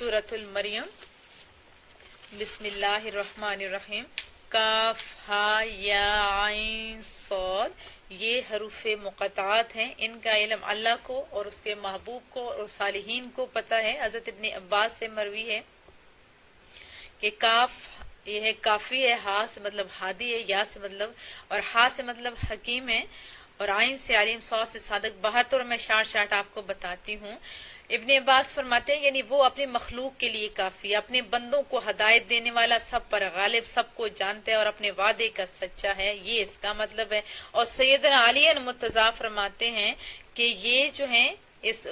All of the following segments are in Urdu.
سورۃ المریم۔ بسم اللہ الرحمن الرحیم۔ کاف ہا یا عین صاد، یہ حروف مقطعات ہیں، ان کا علم اللہ کو اور اس کے محبوب کو اور صالحین کو پتہ ہے۔ حضرت ابن عباس سے مروی ہے کہ کاف یہ ہے کافی ہے، ہا سے مطلب ہادی ہے، یا سے مطلب اور ہا سے مطلب حکیم ہے، اور عین سے علیم، صاد سے صادق۔ بہت اور میں شارٹ آپ کو بتاتی ہوں۔ ابن عباس فرماتے ہیں یعنی وہ اپنی مخلوق کے لیے کافی، اپنے بندوں کو ہدایت دینے والا، سب پر غالب، سب کو جانتا ہے اور اپنے وعدے کا سچا ہے، یہ اس کا مطلب ہے۔ اور سیدنا علی مرتضیٰ فرماتے ہیں کہ یہ جو ہیں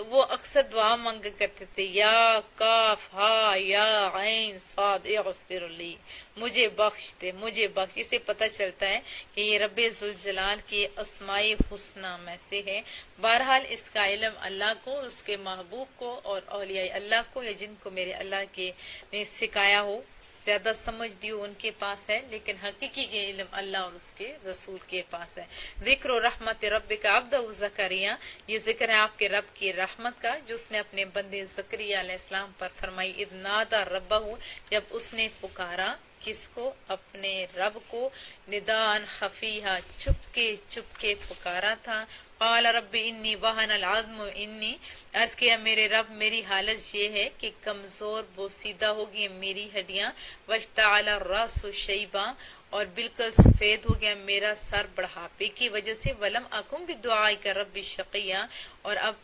وہ اکثر دعا مانگا کرتے تھے، یا کاف ہا یا عین صاد اغفر لی، مجھے بخش دے، مجھے بخش۔ اسے پتہ چلتا ہے کہ یہ رب ذوالجلال کے اسماء حسنی میں سے ہے۔ بہرحال اس کا علم اللہ کو، اس کے محبوب کو اور اولیاء اللہ کو، یا جن کو میرے اللہ کے نے سکھایا ہو، زیادہ سمجھ دی ہو، ان کے پاس ہے، لیکن حقیقی کے علم اللہ اور اس کے رسول کے پاس ہے۔ ذکر و رحمت ربک عبدہ زکریا، یہ ذکر ہے آپ کے رب کی رحمت کا جو اس نے اپنے بندے زکریا علیہ السلام پر فرمائی۔ اذ نادى ربہ، جب اس نے پکارا کس کو؟ اپنے رب کو، نداء خفیہ، چپ کے پکارا تھا۔ قال رب انی وہن العظم انی، عرض کیا میرے رب میری حالت یہ ہے کہ کمزور بوسیدہ ہو گئی میری ہڈیاں، واشتعل الراس شیبا، اور بالکل سفید ہو گیا میرا سر بڑھاپے کی وجہ سے، ولم اکن بدعائک رب شقیا، اور اب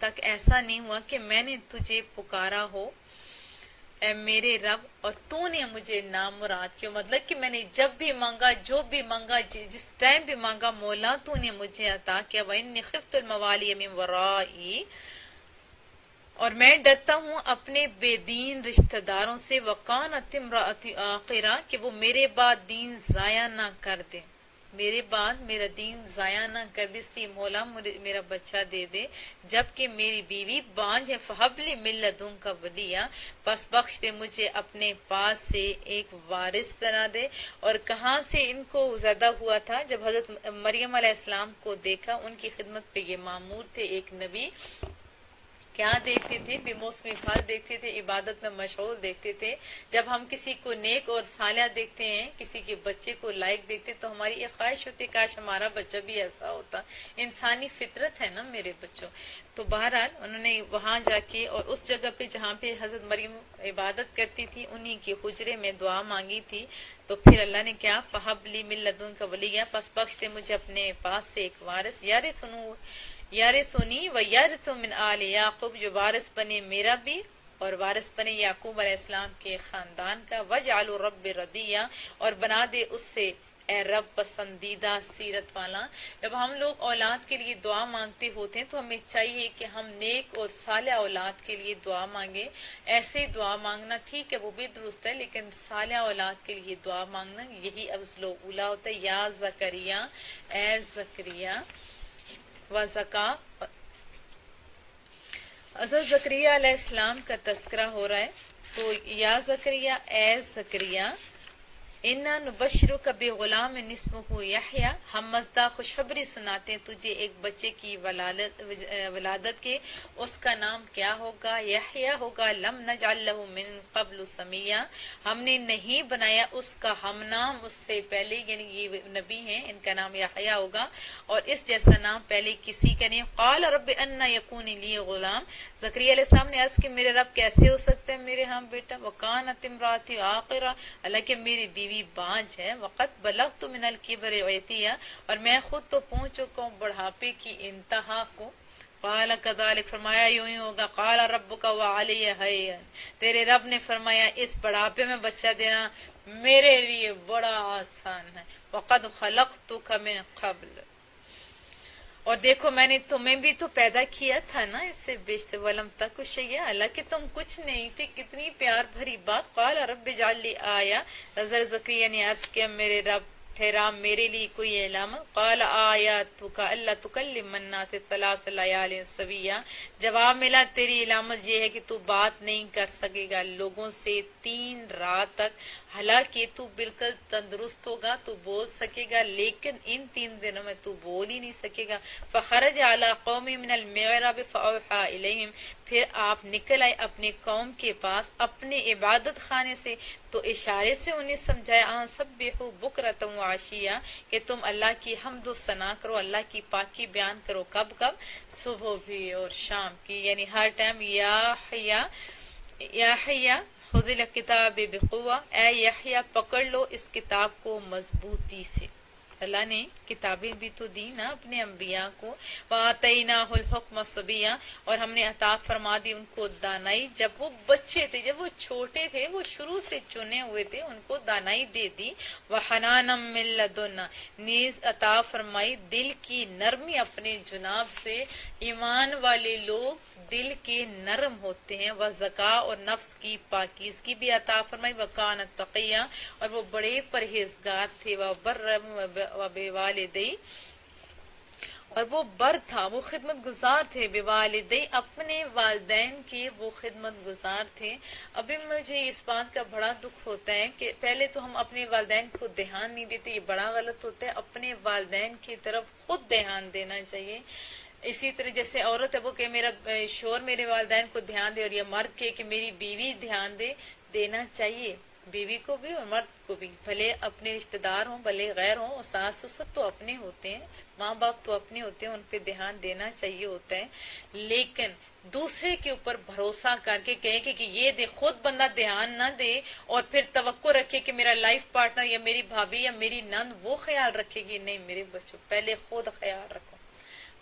تک ایسا نہیں ہوا کہ میں نے تجھے پکارا ہو اے میرے رب اور تو نے مجھے نامراد کیوں، مطلب کہ میں نے جب بھی مانگا، جو بھی مانگا، جس ٹائم بھی مانگا، مولا تو نے مجھے عطا کیا۔ وَإِنِّي خِفْتُ الْمَوَالِيَ مِن وَرَائِي، اور میں ڈرتا ہوں اپنے بے دین رشتہ داروں سے، وَقَانَتِ امْرَأَتِي عَاقِرَةً، کہ وہ میرے بعد دین ضائع نہ کر دے، میرے بعد میرا دین ضائع نہ کر دے، اس لیے مولا میرا بچہ دے دے، جبکہ میری بیوی بانجھ ہے۔ فَهَبْ لِي مِن لَّدُنكَ وَلِيًّا، بس بخش دے مجھے اپنے پاس سے ایک وارث بنا دے۔ اور کہاں سے ان کو زیادہ ہوا تھا؟ جب حضرت مریم علیہ السلام کو دیکھا، ان کی خدمت پہ یہ مامور تھے، ایک نبی، کیا دیکھتے تھے؟ بے موسمی پھل دیکھتے تھے، عبادت میں مشغول دیکھتے تھے۔ جب ہم کسی کو نیک اور صالح دیکھتے ہیں، کسی کے بچے کو لائق دیکھتے تو ہماری ایک خواہش ہوتی ہے کاش ہمارا بچہ بھی ایسا ہوتا، انسانی فطرت ہے نا میرے بچوں۔ تو بہرحال انہوں نے وہاں جا کے اور اس جگہ پہ جہاں پہ حضرت مریم عبادت کرتی تھی، انہی کے حجرے میں دعا مانگی تھی، تو پھر اللہ نے کیا؟ فَهَبْ لِي مِن لَّدُنكَ وَلِيًّا، پس بخش دے مجھے اپنے پاس سے ایک وارث، یارثنی و یارث من آل یعقوب، جو وارث بنے میرا بھی اور وارث بنے یعقوب علیہ السلام کے خاندان کا، وجعل رب رضیہ، اور بنا دے اس سے اے رب پسندیدہ سیرت والا۔ جب ہم لوگ اولاد کے لیے دعا مانگتے ہوتے ہیں تو ہمیں چاہیے کہ ہم نیک اور صالح اولاد کے لیے دعا مانگیں۔ ایسے دعا مانگنا ٹھیک ہے، وہ بھی درست ہے، لیکن صالح اولاد کے لیے دعا مانگنا یہی افضل و اولیٰ ہوتا ہے۔ یا زکریا، اے زکریا، وزکا، حضرت زکریا علیہ السلام کا تذکرہ ہو رہا ہے، تو یا زکریا، اے زکریا، اِنَّا نُبَشِّرُكَ بِغُلَامٍ اسْمُهُ یحییٰ، ہم مزدہ خوشخبری سناتے ہیں تجھے ایک بچے کی ولادت کے، اس کا نام کیا ہوگا؟ یحییٰ ہوگا۔ لم نجعل له من قبل سمیہ، ہم نے نہیں بنایا اس کا ہم نام اس سے پہلے، یعنی یہ نبی ہیں، ان کا نام یحییٰ ہوگا اور اس جیسا نام پہلے کسی کا نہیں۔ قال رب انا یکون لی غلام، زکریا علیہ السلام نے عرض کہ میرے رب کیسے ہو سکتا ہے میرے ہاں بیٹا؟ وکانت امراتی عاقرہ، حالانکہ میری بیوی بانجھ ہے۔ وقت بلغت من الکبر عتیہ، اور میں خود تو پہنچ چکا ہوں بڑھاپے کی انتہا کو۔ قال کذالک، فرمایا یوں ہی ہوگا۔ قال ربک وعلی ہین، تیرے رب نے فرمایا اس بڑھاپے میں بچہ دینا میرے لیے بڑا آسان ہے۔ وقد خلقتک من قبل، اور دیکھو میں نے تمہیں بھی تو پیدا کیا تھا نا اس سے بیشتر، ولم تک شیئا، حالانکہ تم کچھ نہیں تھے۔ کتنی پیار بھری بات۔ قال رب اجعل لی آیا، حضرت زکریا نے عرض کیا میرے رب ٹھہرا میرے لیے کوئی علامت۔ قال آیاتک الا تکلم الناس ثلاث لیال سویا، جواب ملا تیری علامت یہ ہے کہ تو بات نہیں کر سکے گا لوگوں سے 3 رات تک، حالانکہ تو بالکل تندرست ہوگا، تو بول سکے گا، لیکن ان 3 دنوں میں تو بول ہی نہیں سکے گا۔ فخرج علی قوم من المعراب فاوحى الیہم، پھر آپ نکل آئے اپنے قوم کے پاس اپنے عبادت خانے سے، تو اشارے سے انہیں سمجھایا سبحوا بکرۃ و عشیہ کہ تم اللہ کی حمد و ثنا کرو، اللہ کی پاکی بیان کرو۔ کب کب؟ صبح بھی اور شام کی، یعنی ہر ٹائم۔ یا حیا خذ الکتاب بقوہ، اے یحییٰ پکڑ لو اس کتاب کو مضبوطی سے۔ اللہ نے کتابیں بھی تو دی نا اپنے انبیاء کو۔ وَآتَيْنَاهُ الْحُكْمَ صَبِيًّا، اور ہم نے عطا فرما دی ان کو دانائی جب وہ بچے تھے، جب وہ چھوٹے تھے، وہ شروع سے چنے ہوئے تھے، ان کو دانائی دے دی۔ وَحَنَانًا مِّن لَّدُنَّا، نیز عطا فرمائی دل کی نرمی اپنے جناب سے۔ ایمان والے لوگ دل کے نرم ہوتے ہیں۔ وزکا، اور نفس کی پاکیزگی بھی عطا فرمائی۔ وکان تقیہ، اور وہ بڑے پرہیزگار تھے۔ وبرم وبوالدی، اور وہ بر تھا، وہ خدمت گزار تھے۔ بوالدی، اپنے والدین کے وہ خدمت گزار تھے۔ ابھی مجھے اس بات کا بڑا دکھ ہوتا ہے کہ پہلے تو ہم اپنے والدین کو دھیان نہیں دیتے، یہ بڑا غلط ہوتا ہے۔ اپنے والدین کی طرف خود دھیان دینا چاہیے۔ اسی طرح جیسے عورت ہے وہ کہ میرا شوہر میرے والدین کو دھیان دے، اور یہ مرد کہ میری بیوی دھیان دے، دینا چاہیے بیوی کو بھی اور مرد کو بھی، بھلے اپنے رشتہ دار ہوں بھلے غیر ہوں، اور ساس سسر تو اپنے ہوتے ہیں، ماں باپ تو اپنے ہوتے ہیں، ان پہ دھیان دینا چاہیے ہوتا ہے۔ لیکن دوسرے کے اوپر بھروسہ کر کے کہیں کہ یہ دے، خود بندہ دھیان نہ دے اور پھر توقع رکھے کہ میرا لائف پارٹنر یا میری بھابھی یا میری نند وہ خیال رکھے گی، نہیں میرے بچوں پہلے خود خیال رکھو،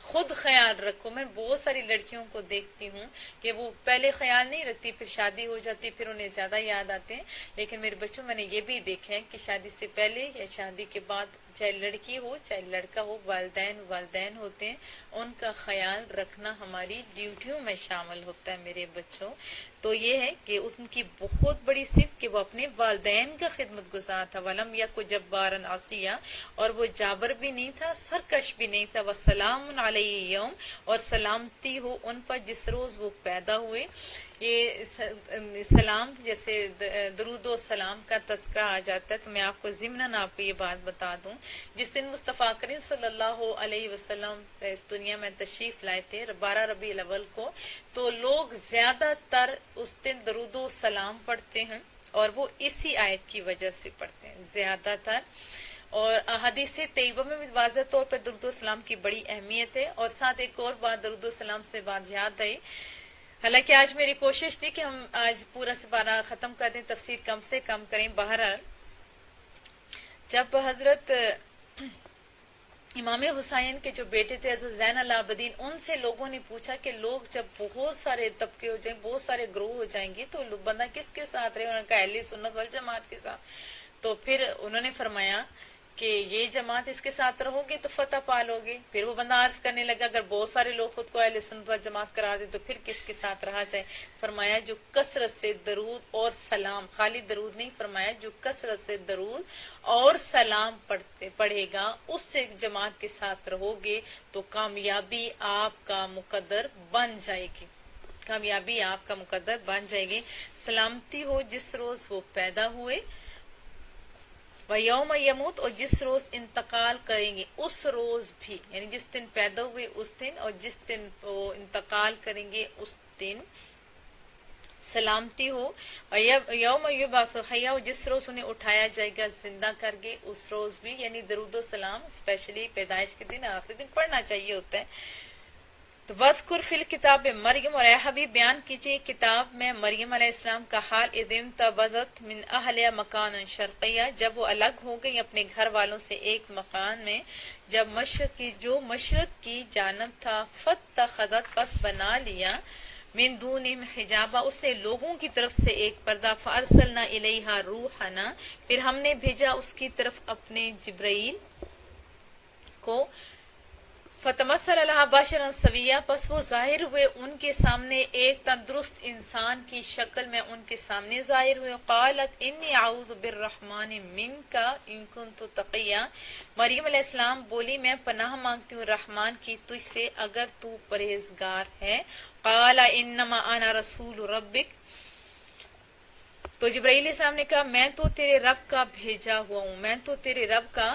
خود خیال رکھو۔ میں بہت ساری لڑکیوں کو دیکھتی ہوں کہ وہ پہلے خیال نہیں رکھتی، پھر شادی ہو جاتی، پھر انہیں زیادہ یاد آتے ہیں۔ لیکن میرے بچوں میں نے یہ بھی دیکھا ہے کہ شادی سے پہلے یا شادی کے بعد، چاہے لڑکی ہو چاہے لڑکا ہو، والدین ہوتے ہیں، ان کا خیال رکھنا ہماری ڈیوٹیوں میں شامل ہوتا ہے میرے بچوں۔ تو یہ ہے کہ ان کی بہت بڑی صفت کہ وہ اپنے والدین کا خدمت گزار تھا۔ وَلَمْ يَكُ جَبَّارًا عَصِيًّا، اور وہ جابر بھی نہیں تھا، سرکش بھی نہیں تھا۔ وَسَلَامٌ عَلَيْهِ يَوْمَ، اور سلامتی ہو ان پر جس روز وہ پیدا ہوئے۔ یہ سلام جیسے درود و سلام کا تذکرہ آ جاتا ہے، تو میں آپ کو ضمناً آپ کو یہ بات بتا دوں، جس دن مصطفیٰ کریم صلی اللہ علیہ وسلم اس دنیا میں تشریف لائے تھے 12 ربیع الاول کو، تو لوگ زیادہ تر اس دن درود و سلام پڑھتے ہیں، اور وہ اسی آیت کی وجہ سے پڑھتے ہیں زیادہ تر۔ اور حدیث طیبہ میں بھی واضح طور پر درود و سلام کی بڑی اہمیت ہے۔ اور ساتھ ایک اور بات درود و سلام سے بات یاد آئی، حالانکہ آج میری کوشش تھی کہ ہم آج پورا سپارہ ختم کر دیں، تفسیر کم سے کم کریں۔ بہرحال جب حضرت امام حسین کے جو بیٹے تھے حضرت زین العابدین، ان سے لوگوں نے پوچھا کہ لوگ جب بہت سارے طبقے ہو جائیں، بہت سارے گروہ ہو جائیں گے، تو بندہ کس کے ساتھ رہے؟ انہوں نے کہا اہل سنت والجماعت کے ساتھ۔ تو پھر انہوں نے فرمایا کہ یہ جماعت اس کے ساتھ رہو گے تو فتح پالو گے۔ پھر وہ بندہ عرض کرنے لگا اگر بہت سارے لوگ خود کو اہل سنت والجماعت قرار دے تو پھر کس کے ساتھ رہا جائے؟ فرمایا جو کثرت سے درود اور سلام، خالی درود نہیں، فرمایا جو کثرت سے درود اور سلام پڑھے گا اس سے جماعت کے ساتھ رہو گے تو کامیابی آپ کا مقدر بن جائے گی، کامیابی آپ کا مقدر بن جائے گی۔ سلامتی ہو جس روز وہ پیدا ہوئے، وَيَوْمَ يَمُوتُ، اور جس روز انتقال کریں گے اس روز بھی، یعنی جس دن پیدا ہوئے اس دن اور جس دن وہ انتقال کریں گے اس دن سلامتی ہو۔ یوم یبعث حیا، جس روز انہیں اٹھایا جائے گا زندہ کر کے اس روز بھی، یعنی درود و سلام اسپیشلی پیدائش کے دن آخری دن پڑھنا چاہیے ہوتا ہے۔ تو وَذْكُرْ فِي الْكِتَابِ مریم، اور اے حبیب بیان کیجئے کتاب میں مریم علیہ السلام کا حال، اذ انتبذت من اہلہا مکانا شرقیہ، جب وہ الگ ہو گئی اپنے گھر والوں سے ایک مکان میں جو مشرق کی جانب تھا، فاتخذت، پس بنا لیا، من دونہم حجابا، اس سے لوگوں کی طرف سے ایک پردہ، فارسلنا الیہا روحنا، پھر ہم نے بھیجا اس کی طرف اپنے جبرائیل کو، فتمثل لها بشرا سویا، پس وہ ظاہر ہوئے ان کے سامنے ایک تندرست انسان کی شکل میں، ان کے سامنے ظاہر ہوئے۔ قالت انی اعوذ بالرحمن منک ان کنت تقیا، مریم علیہ السلام بولی میں پناہ مانگتی ہوں رحمان کی تجھ سے اگر تو پرہیزگار ہے۔ قال انما انا رسول ربک، تو جبرائیل علیہ السلام نے کہا میں تو تیرے رب کا بھیجا ہوا ہوں، میں تو تیرے رب کا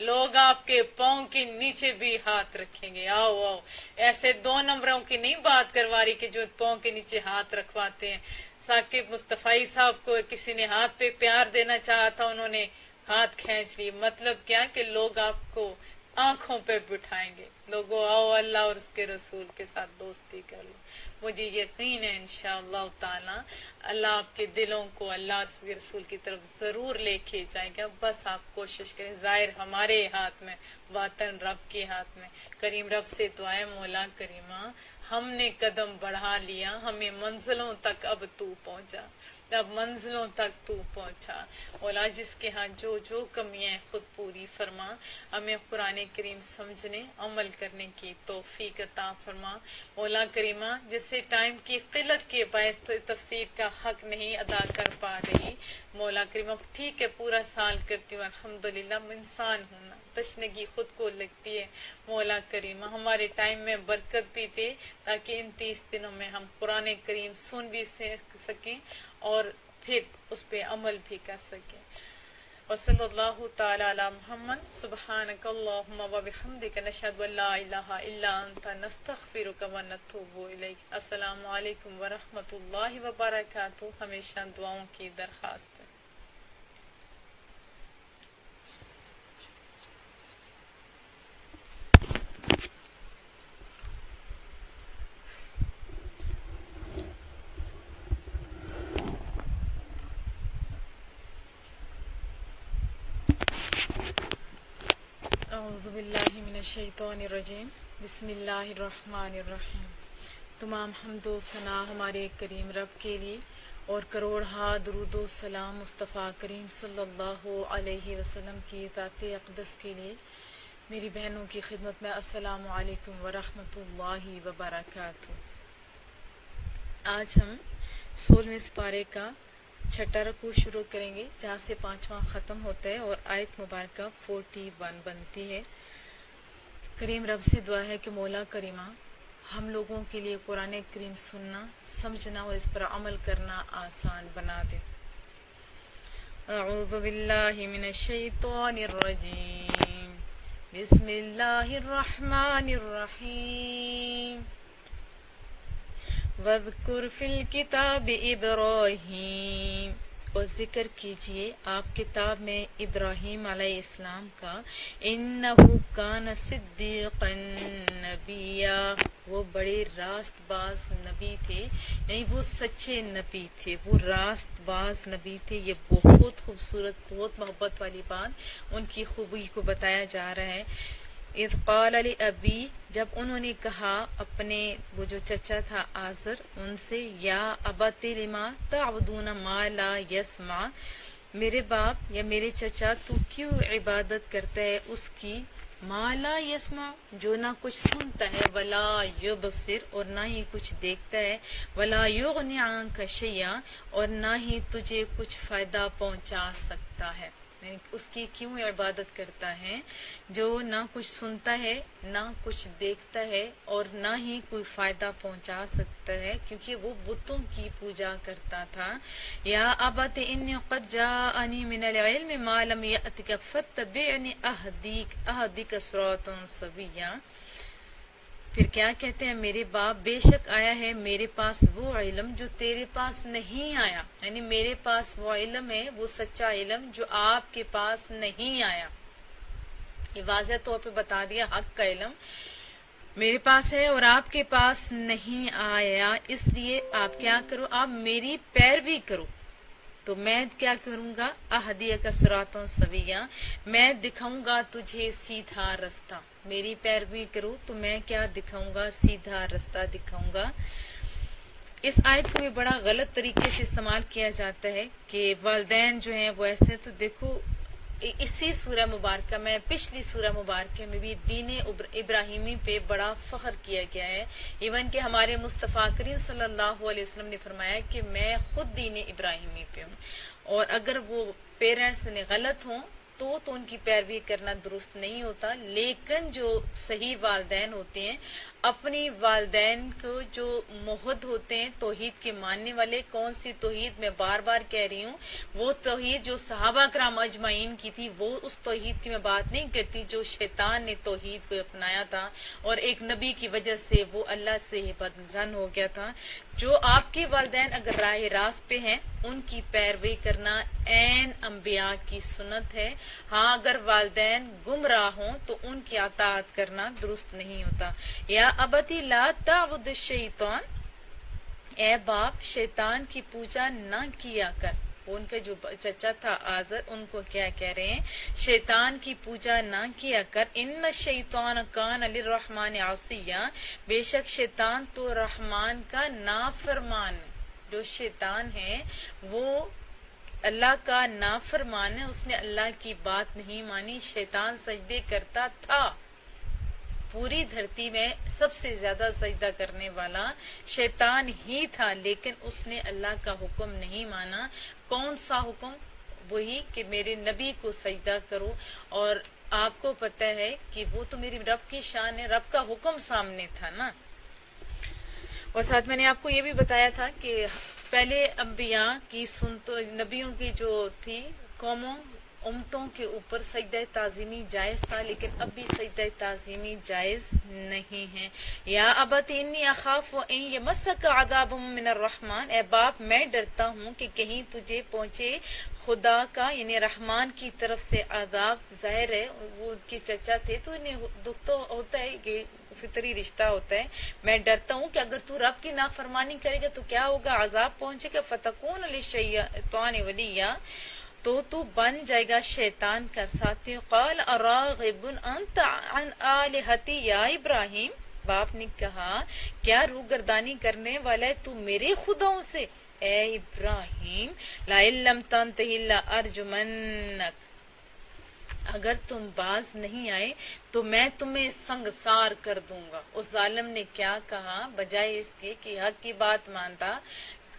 لوگ آپ کے پاؤں کے نیچے بھی ہاتھ رکھیں گے. آؤ آؤ، ایسے 2 نمبروں کی نہیں بات کروا رہی کہ جو پاؤں کے نیچے ہاتھ رکھواتے ہیں. ثاقب مصطفی صاحب کو کسی نے ہاتھ پہ پیار دینا چاہا تھا، انہوں نے ہاتھ کھینچ لی. مطلب کیا کہ لوگ آپ کو آنکھوں پہ بٹھائیں گے. لوگوں آؤ اللہ اور اس کے رسول کے ساتھ دوستی کر لو. مجھے یقین ہے انشاءاللہ تعالی اللہ آپ کے دلوں کو اللہ اور اس کے رسول کی طرف ضرور لے کے جائے گا. بس آپ کوشش کریں. ظاہر ہمارے ہاتھ میں، باطن رب کے ہاتھ میں. کریم رب سے دعائیں، مولا کریمہ ہم نے قدم بڑھا لیا، ہمیں منزلوں تک اب تو پہنچا، اب منزلوں تک تو پہنچا. مولا جس کے ہاں جو جو کمیاں ہیں خود پوری فرما. ہمیں قرآن کریم سمجھنے عمل کرنے کی توفیق عطا فرما. مولا کریمہ جسے ٹائم کی قلت کے باعث تفسیر کا حق نہیں ادا کر پا رہی، مولا کریمہ ٹھیک ہے پورا سال کرتی ہوں الحمدللہ، انسان ہونا تشنگی خود کو لگتی ہے. مولا کریمہ ہمارے ٹائم میں برکت بھی دے تاکہ ان 30 دنوں میں ہم قرآن کریم سن بھی سکیں اور پھر اس پہ عمل بھی کر سکیں. وصلی اللہ تعالی علی محمد. سبحانک اللہم و بحمدک، نشہد ان لا الہ الا انت، نستغفرک و نتوب الیک. السلام علیکم ورحمۃ اللہ وبرکاتہ. ہمیشہ دعاؤں کی درخواست ہے. اعوذ باللہ من الشیطان الرجیم. بسم اللہ الرحمن الرحیم. تمام حمد و ثنا ہمارے کریم رب کے لیے اور کروڑ ہا درود و سلام مصطفیٰ کریم صلی اللہ علیہ وسلم کی ذات اقدس کے لیے. میری بہنوں کی خدمت میں السلام علیکم ورحمۃ اللہ وبرکاتہ. آج ہم 16ویں سپارے کا 6واں رکوع شروع کریں گے جہاں سے 5واں ختم ہوتا ہے اور آیت مبارکہ 41 بنتی ہے. کریم رب سے دعا ہے کہ مولا کریمہ ہم لوگوں کے لیے قرآن کریم سننا، سمجھنا اور اس پر عمل کرنا آسان بنا دے. اعوذ باللہ من الشیطان الرجیم. بسم اللہ الرحمن الرحیم. وَاذْكُرْ فِي الْكِتَابِ إِبْرَاهِيمَ، اور ذکر کیجئے آپ کتاب میں ابراہیم علیہ السلام کا. إِنَّهُ كَانَ صِدِّيقًا نَبِيًّا، وہ بڑے راست باز نبی تھے، یعنی وہ سچے نبی تھے، وہ راست باز نبی تھے. یہ بہت خوبصورت، بہت محبت والی بات ان کی خوبی کو بتایا جا رہا ہے. اذ قال لأبی، جب انہوں نے کہا اپنے وہ جو چچا تھا آزر ان سے، یا ابت لما تعبدون ما لا یسمع، میرے باپ یا میرے چچا تو کیوں عبادت کرتا ہے اس کی، ما لا یسمع جو نہ کچھ سنتا ہے، ولا یبصر اور نہ ہی کچھ دیکھتا ہے، ولا یغنی عنک شیئا اور نہ ہی تجھے کچھ فائدہ پہنچا سکتا ہے. اس کی کیوں عبادت کرتا ہے جو نہ کچھ سنتا ہے، نہ کچھ دیکھتا ہے اور نہ ہی کوئی فائدہ پہنچا سکتا ہے، کیونکہ وہ بتوں کی پوجا کرتا تھا. یا ابت انی قد جاءنی من العلم ما لم یأتک فاتبعنی اہدک صراطا سویا. پھر کیا کہتے ہیں، میرے باپ بے شک آیا ہے میرے پاس وہ علم جو تیرے پاس نہیں آیا، یعنی میرے پاس وہ علم ہے، وہ سچا علم جو آپ کے پاس نہیں آیا. یہ واضح طور پہ بتا دیا حق کا علم میرے پاس ہے اور آپ کے پاس نہیں آیا، اس لیے آپ کیا کرو، آپ میری پیروی کرو. تو میں کیا کروں گا، اہدیک صراطا سویا، میں دکھاؤں گا تجھے سیدھا رستہ. میری پیروی کرو تو میں کیا دکھاؤں گا، سیدھا رستہ دکھاؤں گا. اس آیت کو بھی بڑا غلط طریقے سے استعمال کیا جاتا ہے کہ والدین جو ہیں وہ ایسے. تو دیکھو اسی سورہ مبارکہ میں، پچھلی سورہ مبارکہ میں بھی دین ابراہیمی پہ بڑا فخر کیا گیا ہے. ایون کہ ہمارے مصطفیٰ کریم صلی اللہ علیہ وسلم نے فرمایا کہ میں خود دین ابراہیمی پہ ہوں، اور اگر وہ پیرنٹس نے غلط ہوں تو ان کی پیروی کرنا درست نہیں ہوتا. لیکن جو صحیح والدین ہوتے ہیں اپنی والدین کو جو موحد ہوتے ہیں، توحید کے ماننے والے، کون سی توحید میں بار بار کہہ رہی ہوں، وہ توحید جو صحابہ کرام اجمعین کی تھی، وہ اس توحید کی میں بات نہیں کرتی جو شیطان نے توحید کو اپنایا تھا اور ایک نبی کی وجہ سے وہ اللہ سے بدظن ہو گیا تھا۔ جو آپ کے والدین اگر راہ راست پہ ہیں، ان کی پیروی کرنا عین انبیاء کی سنت ہے۔ ہاں اگر والدین گمراہ ہوں تو ان کی اطاعت کرنا درست نہیں ہوتا۔ یا ابتی لا تعبد الشیطان، اے باپ شیطان کی پوجا نہ کیا کر۔ ان کا جو چچا تھا آزر، ان کو کیا کہہ رہے ہیں؟ شیطان کی پوجا نہ کیا کر۔ ان الشیطان کان للرحمن عصیا، بے شک شیطان تو رحمان کا نافرمان ہے۔ جو شیطان ہے وہ اللہ کا نافرمان ہے، اس نے اللہ کی بات نہیں مانی۔ شیطان سجدے کرتا تھا، پوری دھرتی میں سب سے زیادہ سجدہ کرنے والا شیطان ہی تھا، لیکن اس نے اللہ کا حکم نہیں مانا۔ کون سا حکم؟ وہی کہ میرے نبی کو سجدہ کرو، اور آپ کو پتہ ہے کہ وہ تو میری رب کی شان ہے، رب کا حکم سامنے تھا نا۔ اور ساتھ میں نے آپ کو یہ بھی بتایا تھا کہ پہلے انبیاء کی نبیوں کی جو تھی قوموں امتوں کے اوپر سجدہ تعظیمی جائز تھا، لیکن اب بھی سجدہ تعظیمی جائز نہیں ہے۔ یا ابت انی اخاف ان یمسک عذاب من الرحمن، اے باپ میں ڈرتا ہوں کہ کہیں تجھے پہنچے خدا کا یعنی رحمان کی طرف سے عذاب۔ ظاہر ہے وہ ان کے چچا تھے تو انہیں دکھ تو ہوتا ہے، کہ فطری رشتہ ہوتا ہے۔ میں ڈرتا ہوں کہ اگر تو رب کی نافرمانی کرے گا تو کیا ہوگا؟ عذاب پہنچے گا۔ فتکون للشیطان ولیا، تو بن جائے گا شیطان کا ساتھی۔ قال اراغب انت عن آلہتی یا ابراہیم، باپ نے کہا کیا روگردانی کرنے والا ہے تو میرے خداؤں سے؟ اے ابراہیم لئن لم تنتہی لارجمنک، اگر تم باز نہیں آئے تو میں تمہیں سنگسار کر دوں گا۔ اس ظالم نے کیا کہا؟ بجائے اس کے کہ حق کی بات مانتا،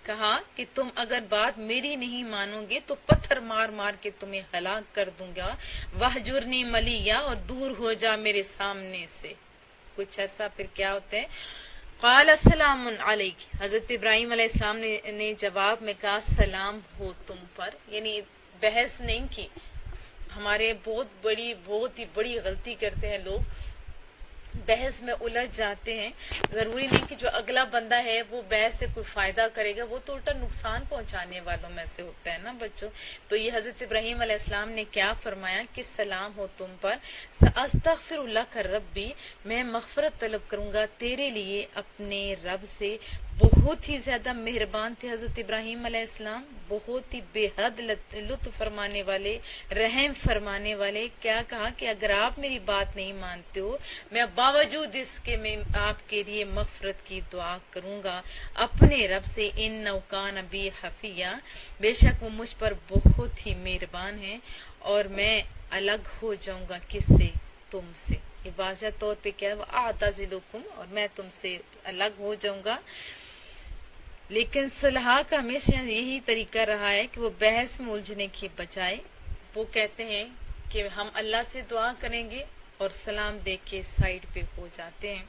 کہا کہ تم اگر بات میری نہیں مانو گے تو پتھر مار مار کے تمہیں ہلاک کر دوں گا۔ وَاہْجُرْنِی مَلِیًّا، اور دور ہو جا میرے سامنے سے۔ کچھ ایسا پھر کیا ہوتا ہے؟ قال السلام علیک، حضرت ابراہیم علیہ السلام نے جواب میں کہا سلام ہو تم پر، یعنی بحث نہیں کی۔ ہمارے بہت ہی بڑی غلطی کرتے ہیں لوگ، بحث میں الجھ جاتے ہیں۔ ضروری نہیں کہ جو اگلا بندہ ہے وہ بحث سے کوئی فائدہ کرے گا، وہ تو الٹا نقصان پہنچانے والوں میں سے ہوتا ہے نا بچوں۔ تو یہ حضرت ابراہیم علیہ السلام نے کیا فرمایا کہ سلام ہو تم پر۔ استغفر لک ربی، میں مغفرت طلب کروں گا تیرے لیے اپنے رب سے۔ بہت ہی زیادہ مہربان تھے حضرت ابراہیم علیہ السلام، بہت ہی بے حد لطف فرمانے والے، رحم فرمانے والے۔ کیا کہا کہ اگر آپ میری بات نہیں مانتے ہو، میں باوجود اس کے میں آپ کے لیے مغفرت کی دعا کروں گا اپنے رب سے۔ انہ کان بی حفیہ، بے شک وہ مجھ پر بہت ہی مہربان ہے، اور میں الگ ہو جاؤں گا کس سے؟ تم سے۔ یہ واضح طور پہ کیا ہے؟ اعتزلکم، اور میں تم سے الگ ہو جاؤں گا۔ لیکن صلح کا ہمیشہ یہی طریقہ رہا ہے کہ وہ بحث میں الجھنے کی بجائے وہ کہتے ہیں کہ ہم اللہ سے دعا کریں گے، اور سلام دیکھ کے سائڈ پہ ہو جاتے ہیں۔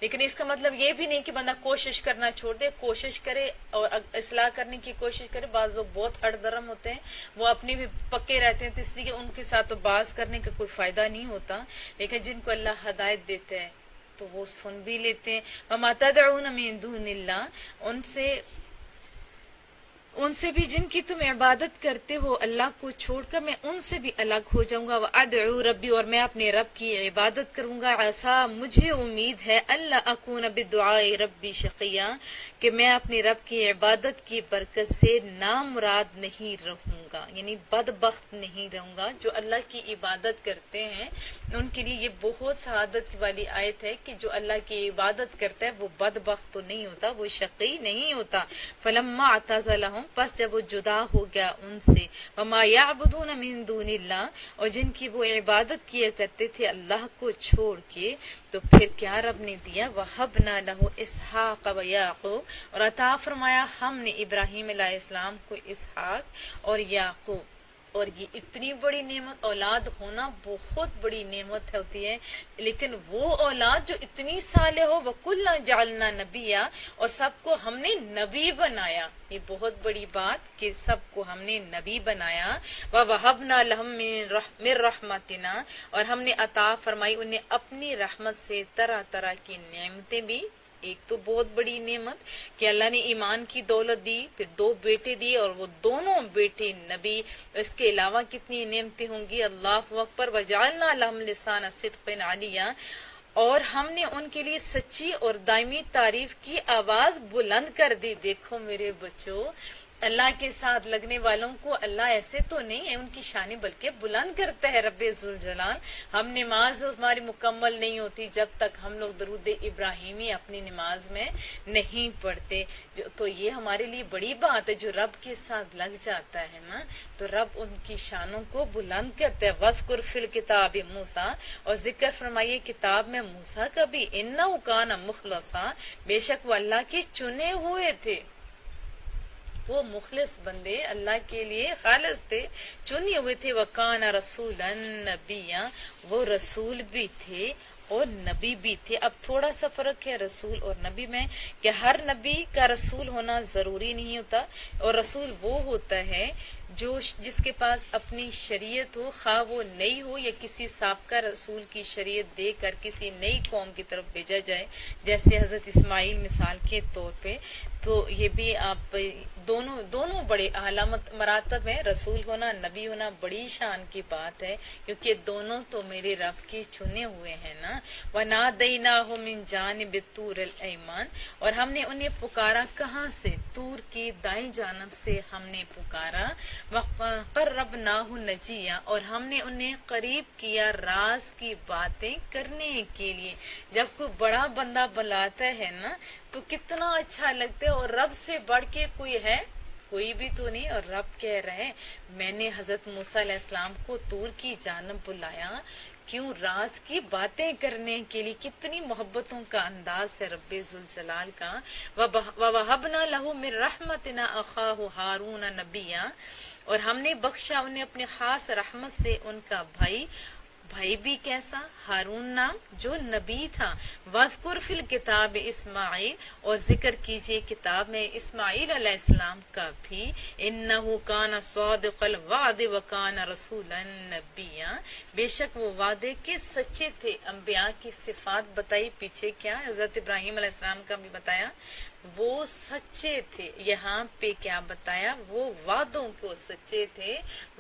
لیکن اس کا مطلب یہ بھی نہیں کہ بندہ کوشش کرنا چھوڑ دے، کوشش کرے اور اصلاح کرنے کی کوشش کرے۔ بعض لوگ بہت ہٹ درم ہوتے ہیں، وہ اپنے بھی پکے رہتے ہیں، تو اس لیے ان کے ساتھ تو بحث کرنے کا کوئی فائدہ نہیں ہوتا۔ لیکن جن کو اللہ ہدایت دیتے ہیں تو وہ سن بھی لیتے ہیں۔ وَمَا تَدْعُونَ مِن دُونِ اللَّهِ، ان سے بھی جن کی تم عبادت کرتے ہو اللہ کو چھوڑ کر، میں ان سے بھی الگ ہو جاؤں گا۔ وَأَدْعُو رَبِّي، اور میں اپنے رب کی عبادت کروں گا۔ عَسَىٰ، مجھے امید ہے، اللہ أَكُونَ بِدُعَاءِ رَبِّي شَقِيًّا، کہ میں اپنی رب کی عبادت کی برکت سے نامراد نہیں رہوں گا، یعنی بدبخت نہیں رہوں گا۔ جو اللہ کی عبادت کرتے ہیں ان کے لیے یہ بہت سعادت والی آیت ہے کہ جو اللہ کی عبادت کرتا ہے وہ بدبخت تو نہیں ہوتا، وہ شقی نہیں ہوتا۔ فَلَمَّا اعْتَزَلَهُمْ، پس جب وہ جدا ہو گیا ان سے، وَمَا يَعْبُدُونَ مِن دُونِ اللَّهِ، اور جن کی وہ عبادت کیا کرتے تھے اللہ کو چھوڑ کے، تو پھر کیا رب نے دیا؟ وَهَبْنَا لَهُ إِسْحَاقَ وَيَعْقُوبَ، اور عطا فرمایا ہم نے ابراہیم علیہ السلام کو اسحاق اور یعقوب۔ اور یہ اتنی بڑی نعمت، اولاد ہونا بہت بڑی نعمت ہوتی ہے، لیکن وہ اولاد جو اتنی صالح ہو، وَكُلًّا جَعَلْنَا نَبِيًّا، اور سب کو ہم نے نبی بنایا، یہ بہت بڑی بات کہ سب کو ہم نے نبی بنایا، وَوَهَبْنَا لَهُم مِّن رَحْمَتِنَا، اور ہم نے عطا فرمائی انہیں اپنی رحمت سے طرح طرح کی نعمتیں بھی۔ ایک تو بہت بڑی نعمت کہ اللہ نے ایمان کی دولت دی، پھر 2 بیٹے دیے اور وہ دونوں بیٹے نبی، اس کے علاوہ کتنی نعمتیں ہوں گی، اللہ اکبر۔ وَجَعَلْنَا لَهُمْ لِسَانَ صِدْقٍ عَلِيًّا، اور ہم نے ان کے لیے سچی اور دائمی تعریف کی آواز بلند کر دی۔ دیکھو میرے بچوں، اللہ کے ساتھ لگنے والوں کو اللہ ایسے تو نہیں ہے ان کی شانیں بلکہ بلند کرتا ہے رب ذوالجلال۔ ہم نماز ہماری مکمل نہیں ہوتی جب تک ہم لوگ درود ابراہیمی اپنی نماز میں نہیں پڑھتے، تو یہ ہمارے لیے بڑی بات ہے، جو رب کے ساتھ لگ جاتا ہے نا تو رب ان کی شانوں کو بلند کرتا ہے۔ وَاذْكُرْ فِي الْكِتَابِ موسیٰ، اور ذکر فرمائیے کتاب میں موسیٰ کا بھی، إِنَّهُ كَانَ مُخْلَصًا، بے شک وہ اللہ کے چنے ہوئے تھے، وہ مخلص بندے اللہ کے لیے خالص تھے، چنے ہوئے تھے۔ وَكَانَ رَسُولًا نَبِيًّا، وہ رسول بھی تھے اور نبی بھی تھے۔ اب تھوڑا سا فرق ہے رسول اور نبی میں کہ ہر نبی کا رسول ہونا ضروری نہیں ہوتا، اور رسول وہ ہوتا ہے جس کے پاس اپنی شریعت ہو، خواہ وہ نئی ہو یا کسی سابقہ رسول کی شریعت دے کر کسی نئی قوم کی طرف بھیجا جائے، جیسے حضرت اسماعیل مثال کے طور پہ۔ تو یہ بھی آپ دونوں بڑے علامت مراتب ہیں، رسول ہونا، نبی ہونا، بڑی شان کی بات ہے، کیونکہ دونوں تو میرے رب کے چنے ہوئے ہیں نا۔ وَنَادَيْنَاهُ مِن جَانِبِ الطُّورِ الْأَيْمَنِ، اور ہم نے انہیں پکارا کہاں سے؟ طور کی دائیں جانب سے ہم نے پکارا۔ وَقَرَّبْنَاهُ نَجِيًّا، اور ہم نے انہیں قریب کیا راز کی باتیں کرنے کے لیے۔ جب کوئی بڑا بندہ بلاتا ہے نا تو کتنا اچھا لگتا ہے، اور رب سے بڑھ کے کوئی ہے؟ کوئی بھی تو نہیں، اور رب کہہ رہے میں نے حضرت موسیٰ علیہ السلام کو طور کی جانب بلایا، کیوں؟ راز کی باتیں کرنے کے لیے۔ کتنی محبتوں کا انداز ہے رب ذوالجلال کا۔ وَوَهَبْنَا لَهُ مِن رَحْمَتِنَا أَخَاهُ هَارُونَ نَبِيًّا، اور ہم نے بخشا انہیں اپنے خاص رحمت سے ان کا بھائی بھی کیسا؟ ہارون نام جو نبی تھا۔ وَاذْكُرْ فِي الْكِتَابِ اسماعیل، اور ذکر کیجئے کتاب میں اسماعیل علیہ السلام کا بھی، إِنَّهُ كَانَ صَادِقَ الْوَعْدِ وَكَانَ رَسُولًا نَبِيًّا، بے شک وہ وعدے کے سچے تھے۔ انبیاء کی صفات بتائی پیچھے، کیا حضرت ابراہیم علیہ السلام کا بھی بتایا، وہ سچے تھے۔ یہاں پہ کیا بتایا؟ وہ وعدوں کو سچے تھے،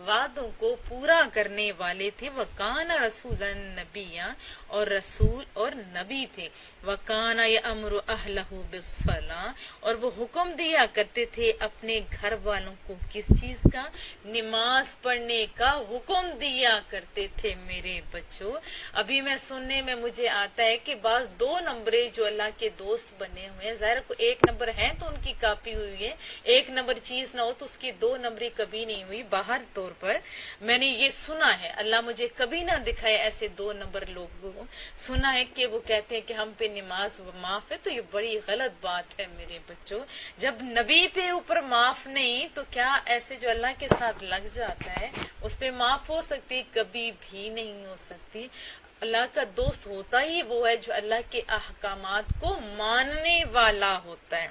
وعدوں کو پورا کرنے والے تھے۔ وَكَانَ رَسُولًا نَبِيًّا، اور رسول اور نبی تھے۔ وَكَانَ يَأْمُرُ أَهْلَهُ بِالصَّلَاةِ، اور وہ حکم دیا کرتے تھے اپنے گھر والوں کو کس چیز کا؟ نماز پڑھنے کا حکم دیا کرتے تھے۔ میرے بچوں، ابھی میں سننے میں مجھے آتا ہے کہ بعض 2 نمبرے جو اللہ کے دوست بنے ہوئے ہیں، ظاہر کو 1 نمبر ہے تو ان کی کاپی ہوئی ہے، 1 نمبر چیز نہ ہو تو اس کی 2 نمبری کبھی نہیں ہوئی۔ باہر طور پر میں نے یہ سنا ہے، اللہ مجھے کبھی نہ دکھائے ایسے 2 نمبر لوگوں کو، سنا ہے کہ وہ کہتے ہیں کہ ہم پہ نماز معاف ہے، تو یہ بڑی غلط بات ہے میرے بچوں۔ جب نبی پہ اوپر معاف نہیں تو کیا ایسے جو اللہ کے ساتھ لگ جاتا ہے اس پہ معاف ہو سکتی؟ کبھی بھی نہیں ہو سکتی۔ اللہ کا دوست ہوتا ہی وہ ہے جو اللہ کے احکامات کو ماننے والا ہوتا ہے۔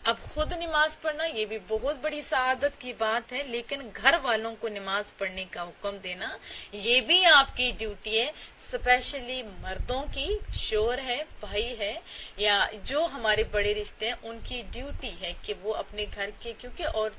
اب خود نماز پڑھنا یہ بھی بہت بڑی سعادت کی بات ہے، لیکن گھر والوں کو نماز پڑھنے کا حکم دینا یہ بھی آپ کی ڈیوٹی ہے، اسپیشلی مردوں کی، شوہر ہے، بھائی ہے، یا جو ہمارے بڑے رشتے ہیں ان کی ڈیوٹی ہے کہ وہ اپنے گھر کے، کیونکہ اور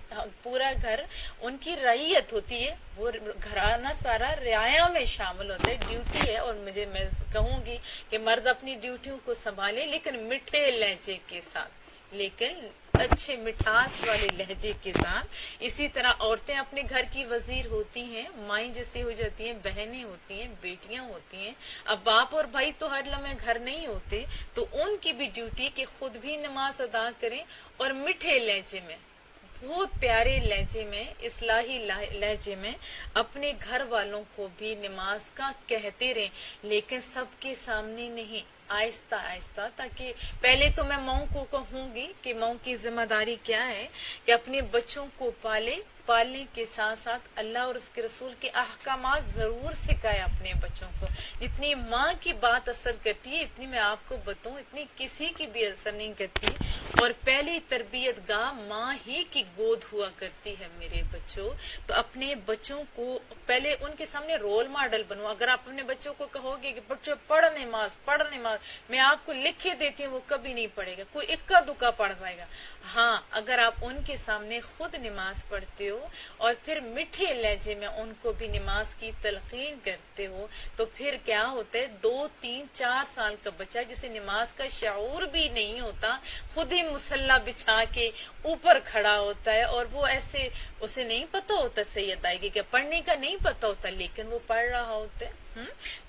پورا گھر ان کی رعیت ہوتی ہے، وہ گھرانہ سارا رعایا میں شامل ہوتا ہے، ڈیوٹی ہے۔ اور میں کہوں گی کہ مرد اپنی ڈیوٹیوں کو سنبھالے، لیکن میٹھے لہجے کے ساتھ، لیکن اچھے مٹھاس والے لہجے کے ساتھ۔ اسی طرح عورتیں اپنے گھر کی وزیر ہوتی ہیں، مائیں جیسے ہو جاتی ہیں، بہنیں ہوتی ہیں، بیٹیاں ہوتی ہیں۔ اب باپ اور بھائی تو ہر لمحے گھر نہیں ہوتے، تو ان کی بھی ڈیوٹی کہ خود بھی نماز ادا کریں، اور میٹھے لہجے میں، بہت پیارے لہجے میں، اصلاحی لہجے میں اپنے گھر والوں کو بھی نماز کا کہتے رہیں، لیکن سب کے سامنے نہیں، آہستہ آہستہ، تاکہ پہلے تو میں ماؤں کو کہوں گی کہ ماؤں کی ذمہ داری کیا ہے کہ اپنے بچوں کو پالے پالنے کے ساتھ ساتھ اللہ اور اس کے رسول کے احکامات ضرور سکھائے اپنے بچوں کو. جتنی ماں کی بات اثر کرتی ہے اتنی میں آپ کو بتاؤں اتنی کسی کی بھی اثر نہیں کرتی. اور پہلی تربیت گاہ ماں ہی کی گود ہوا کرتی ہے میرے بچوں. تو اپنے بچوں کو پہلے ان کے سامنے رول ماڈل بنو. اگر آپ اپنے بچوں کو کہو گے کہ بچوں پڑھ نماز، میں آپ کو لکھ کے دیتی ہوں، وہ کبھی نہیں پڑھے گا، کوئی اکا دکا پڑھ پائے گا. ہاں اگر آپ ان کے سامنے خود نماز پڑھتے ہو اور پھر میٹھے لہجے میں ان کو بھی نماز کی تلقین کرتے ہو تو پھر کیا ہوتا ہے، 2 3 4 سال کا بچہ جسے نماز کا شعور بھی نہیں ہوتا خود ہی مصلی بچھا کے اوپر کھڑا ہوتا ہے، اور وہ ایسے اسے نہیں پتا ہوتا صحیح ادائیگی کا، پڑھنے کا نہیں پتا ہوتا لیکن وہ پڑھ رہا ہوتا ہے.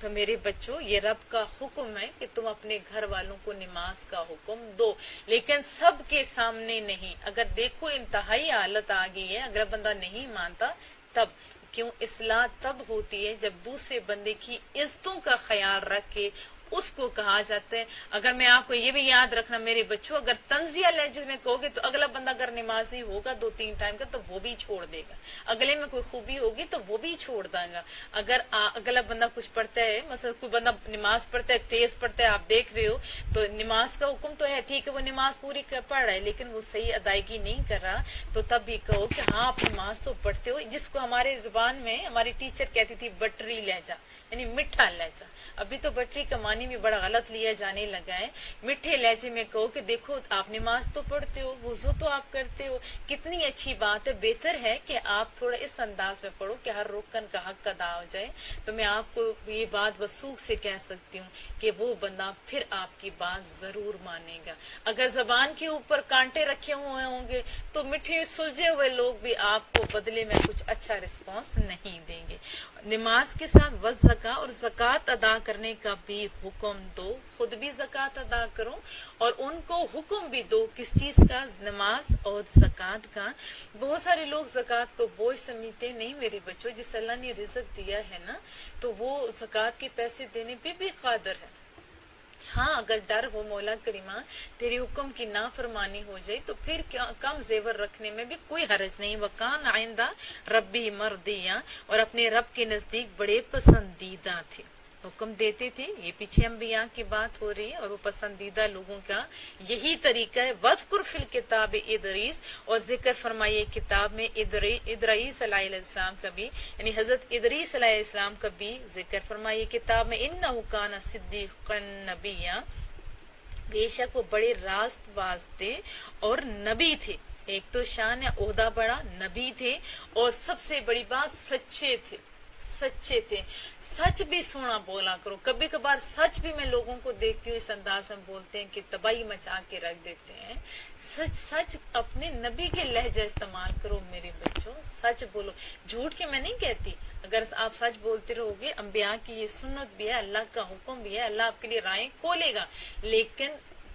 تو میرے بچوں یہ رب کا حکم ہے کہ تم اپنے گھر والوں کو نماز کا حکم دو، لیکن سب کے سامنے نہیں. اگر دیکھو انتہائی حالت آ گئی ہے، اگر بندہ نہیں مانتا تب کیوں. اصلاح تب ہوتی ہے جب دوسرے بندے کی عزتوں کا خیال رکھ کے اس کو کہا جاتا ہے. اگر میں آپ کو یہ بھی یاد رکھنا میرے بچوں، اگر تنزیہ لہجے میں کہو گے تو اگلا بندہ اگر نمازی ہوگا 2 3 ٹائم کا تو وہ بھی چھوڑ دے گا. اگلے میں کوئی خوبی ہوگی تو وہ بھی چھوڑ دے گا. اگر اگلا بندہ کچھ پڑھتا ہے، مثلا کوئی بندہ نماز پڑھتا ہے، تیز پڑھتا ہے، آپ دیکھ رہے ہو تو نماز کا حکم تو ہے، ٹھیک ہے وہ نماز پوری پڑھ رہا ہے لیکن وہ صحیح ادائیگی نہیں کر رہا، تو تب بھی کہو کہ ہاں آپ نماز تو پڑھتے ہو. جس کو ہمارے زبان میں ہماری ٹیچر کہتی تھی بٹری لہجہ، یعنی میٹھا لہجہ. ابھی تو بٹری کا معنی بھی بڑا غلط لیا جانے لگا ہے. میٹھے لہجے میں کہو کہ دیکھو آپ نماز تو پڑھتے ہو، وضو تو آپ کرتے ہو، کتنی اچھی بات ہے. بہتر ہے کہ آپ تھوڑا اس انداز میں پڑھو کہ ہر رکن کا حق ادا ہو جائے. تو میں آپ کو یہ بات وثوق سے کہہ سکتی ہوں کہ وہ بندہ پھر آپ کی بات ضرور مانے گا. اگر زبان کے اوپر کانٹے رکھے ہوئے ہوں گے تو میٹھے سلجھے ہوئے لوگ بھی آپ کو بدلے میں کچھ اچھا رسپانس نہیں دیں گے. نماز کے ساتھ وزکا اور زکوٰۃ ادا کرنے کا بھی حکم دو. خود بھی زکوٰۃ ادا کرو اور ان کو حکم بھی دو. کس چیز کا؟ نماز اور زکوٰۃ کا. بہت سارے لوگ زکوٰۃ کو بوجھ سمجھتے نہیں میرے بچوں. جس اللہ نے رزق دیا ہے نا تو وہ زکوٰۃ کے پیسے دینے پہ بھی قادر ہے. ہاں اگر ڈر ہو مولا کریمہ تیری حکم کی نافرمانی ہو جائے تو پھر کم زیور رکھنے میں بھی کوئی حرج نہیں. وکان آئندہ ربی مردیاں، اور اپنے رب کے نزدیک بڑے پسندیدہ تھے. حکم دیتے تھے. یہ پیچھے انبیاء کی بات ہو رہی ہے اور وہ پسندیدہ لوگوں کا یہی طریقہ ہے. وَذْكُرْ فِي الْكِتَابِ ادریس، اور ذکر فرمائیے کتاب میں ادریس علیہ السلام کا بھی، یعنی حضرت ادریس علیہ السلام کا بھی ذکر فرمائیے کتاب میں. اِنَّهُ كَانَ صِدِّيقًا نَبِيًّا، بے شک وہ بڑے راست باز تھے اور نبی تھے. ایک تو شان ہے عہدہ بڑا، نبی تھے، اور سب سے بڑی بات سچے تھے. سچے تھے. سچ بھی سونا بولا کرو. کبھی کبھار سچ بھی میں لوگوں کو دیکھتی ہوں اس انداز میں بولتے ہیں کہ تباہی مچا کے رکھ دیتے ہیں. سچ اپنے نبی کے لہجہ استعمال کرو میرے بچوں. سچ بولو. جھوٹ کے میں نہیں کہتی. اگر آپ سچ بولتے رہو گے، انبیاء کی یہ سنت بھی ہے، اللہ کا حکم بھی ہے، اللہ آپ کے لیے رائیں کھولے گا. لیکن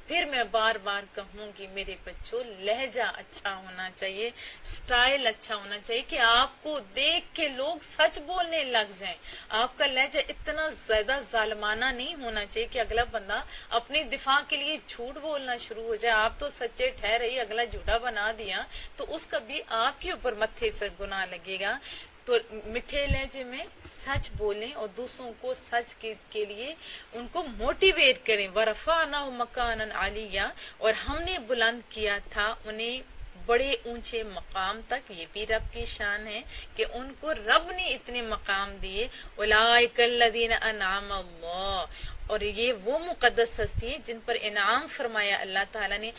پھر میں بار بار کہوں گی میرے بچوں لہجہ اچھا ہونا چاہیے، سٹائل اچھا ہونا چاہیے کہ آپ کو دیکھ کے لوگ سچ بولنے لگ جائیں. آپ کا لہجہ اتنا زیادہ ظالمانہ نہیں ہونا چاہیے کہ اگلا بندہ اپنی دفاع کے لیے جھوٹ بولنا شروع ہو جائے. آپ تو سچے ٹھہرے، اگلا جھوٹا بنا دیا تو اس کا بھی آپ کے اوپر متھے سے گناہ لگے گا. تو میٹھے لہجے میں سچ بولیں اور دوسروں کو سچ کے لیے ان کو موٹیویٹ کریں. وَرَفَعْنَاهُ مَكَانًا عَلِيًّا، اور ہم نے بلند کیا تھا انہیں بڑے اونچے مقام تک. یہ بھی رب کی شان ہے کہ ان کو رب نے اتنے مقام دیے. أُولَٰئِكَ الَّذِينَ أَنْعَمَ اللَّهُ، اور یہ وہ مقدس ہستی ہیں جن پر انعام فرمایا اللہ تعالیٰ نے.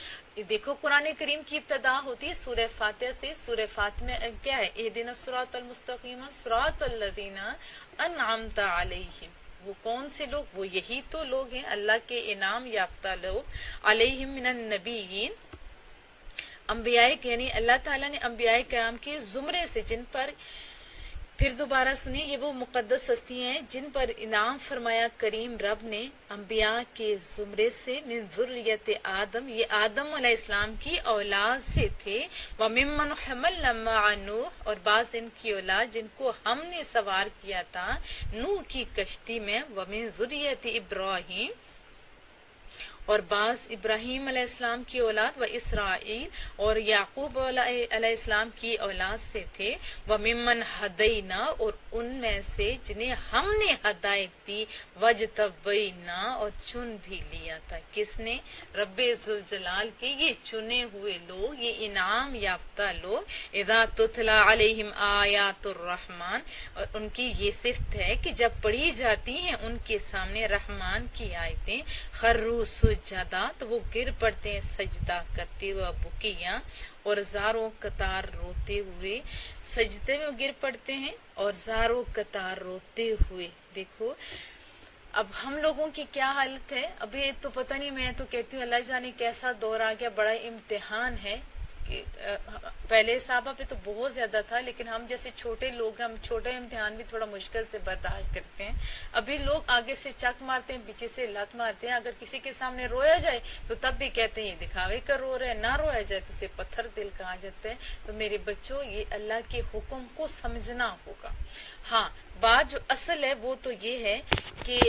دیکھو قرآن کریم کی ابتدا ہوتی ہے سورہ فاتحہ سے. سورہ فاتحہ میں کیا ہے؟ اہدنا الصراط المستقیم صراط الذین انعمت علیہم. وہ کون سے لوگ؟ وہ یہی تو لوگ ہیں اللہ کے انعام یافتہ لوگ. علیہم من النبیین، انبیاء، یعنی اللہ تعالیٰ نے انبیاء کرام کے زمرے سے، جن پر، پھر دوبارہ سنیے، یہ وہ مقدس ہستیاں ہیں جن پر انعام فرمایا کریم رب نے انبیاء کے زمرے سے. من ذریت آدم، یہ آدم علیہ السلام کی اولاد سے تھے. وممن حملنا مع نوح، اور بعض ان کی اولاد جن کو ہم نے سوار کیا تھا نوح کی کشتی میں. ومن ذریت ابراہیم، اور بعض ابراہیم علیہ السلام کی اولاد و اسرائیل اور یعقوب علیہ السلام کی اولاد سے تھے، وَمِمَّنْ ہَدَيْنَا اور ان میں سے جنہیں ہم نے ہدایت دی، وَاجْتَبَيْنَا اور چن بھی لیا تھا۔ کس نے؟ رب ذوالجلال کے یہ چنے ہوئے لوگ، یہ انعام یافتہ لوگ، اذا تتلا علیہم آیات الرحمن، اور ان کی یہ صفت ہے کہ جب پڑھی جاتی ہیں ان کے سامنے رحمان کی آیتیں، خروا سجدا تو وہ گر پڑتے ہیں سجدہ کرتے ہوئے، بکیاں اور زاروں قطار روتے ہوئے، سجدے میں گر پڑتے ہیں اور زاروں قطار روتے ہوئے۔ دیکھو اب ہم لوگوں کی کیا حالت ہے، ابھی تو پتہ نہیں، میں تو کہتی ہوں اللہ جانے کیسا دور آ گیا، بڑا امتحان ہے۔ پہلے صحابہ پہ تو بہت زیادہ تھا، لیکن ہم جیسے چھوٹے لوگ، ہم چھوٹا امتحان بھی تھوڑا مشکل سے برداشت کرتے ہیں۔ ابھی لوگ آگے سے چک مارتے ہیں، پیچھے سے لت مارتے ہیں، اگر کسی کے سامنے رویا جائے تو تب بھی کہتے ہیں یہ دکھاوے کر رو رہے ہیں، نہ رویا جائے تو اسے پتھر دل کہا جاتا ہے۔ تو میرے بچوں یہ اللہ کے حکم کو سمجھنا ہوگا۔ ہاں بات جو اصل ہے وہ تو یہ ہے کہ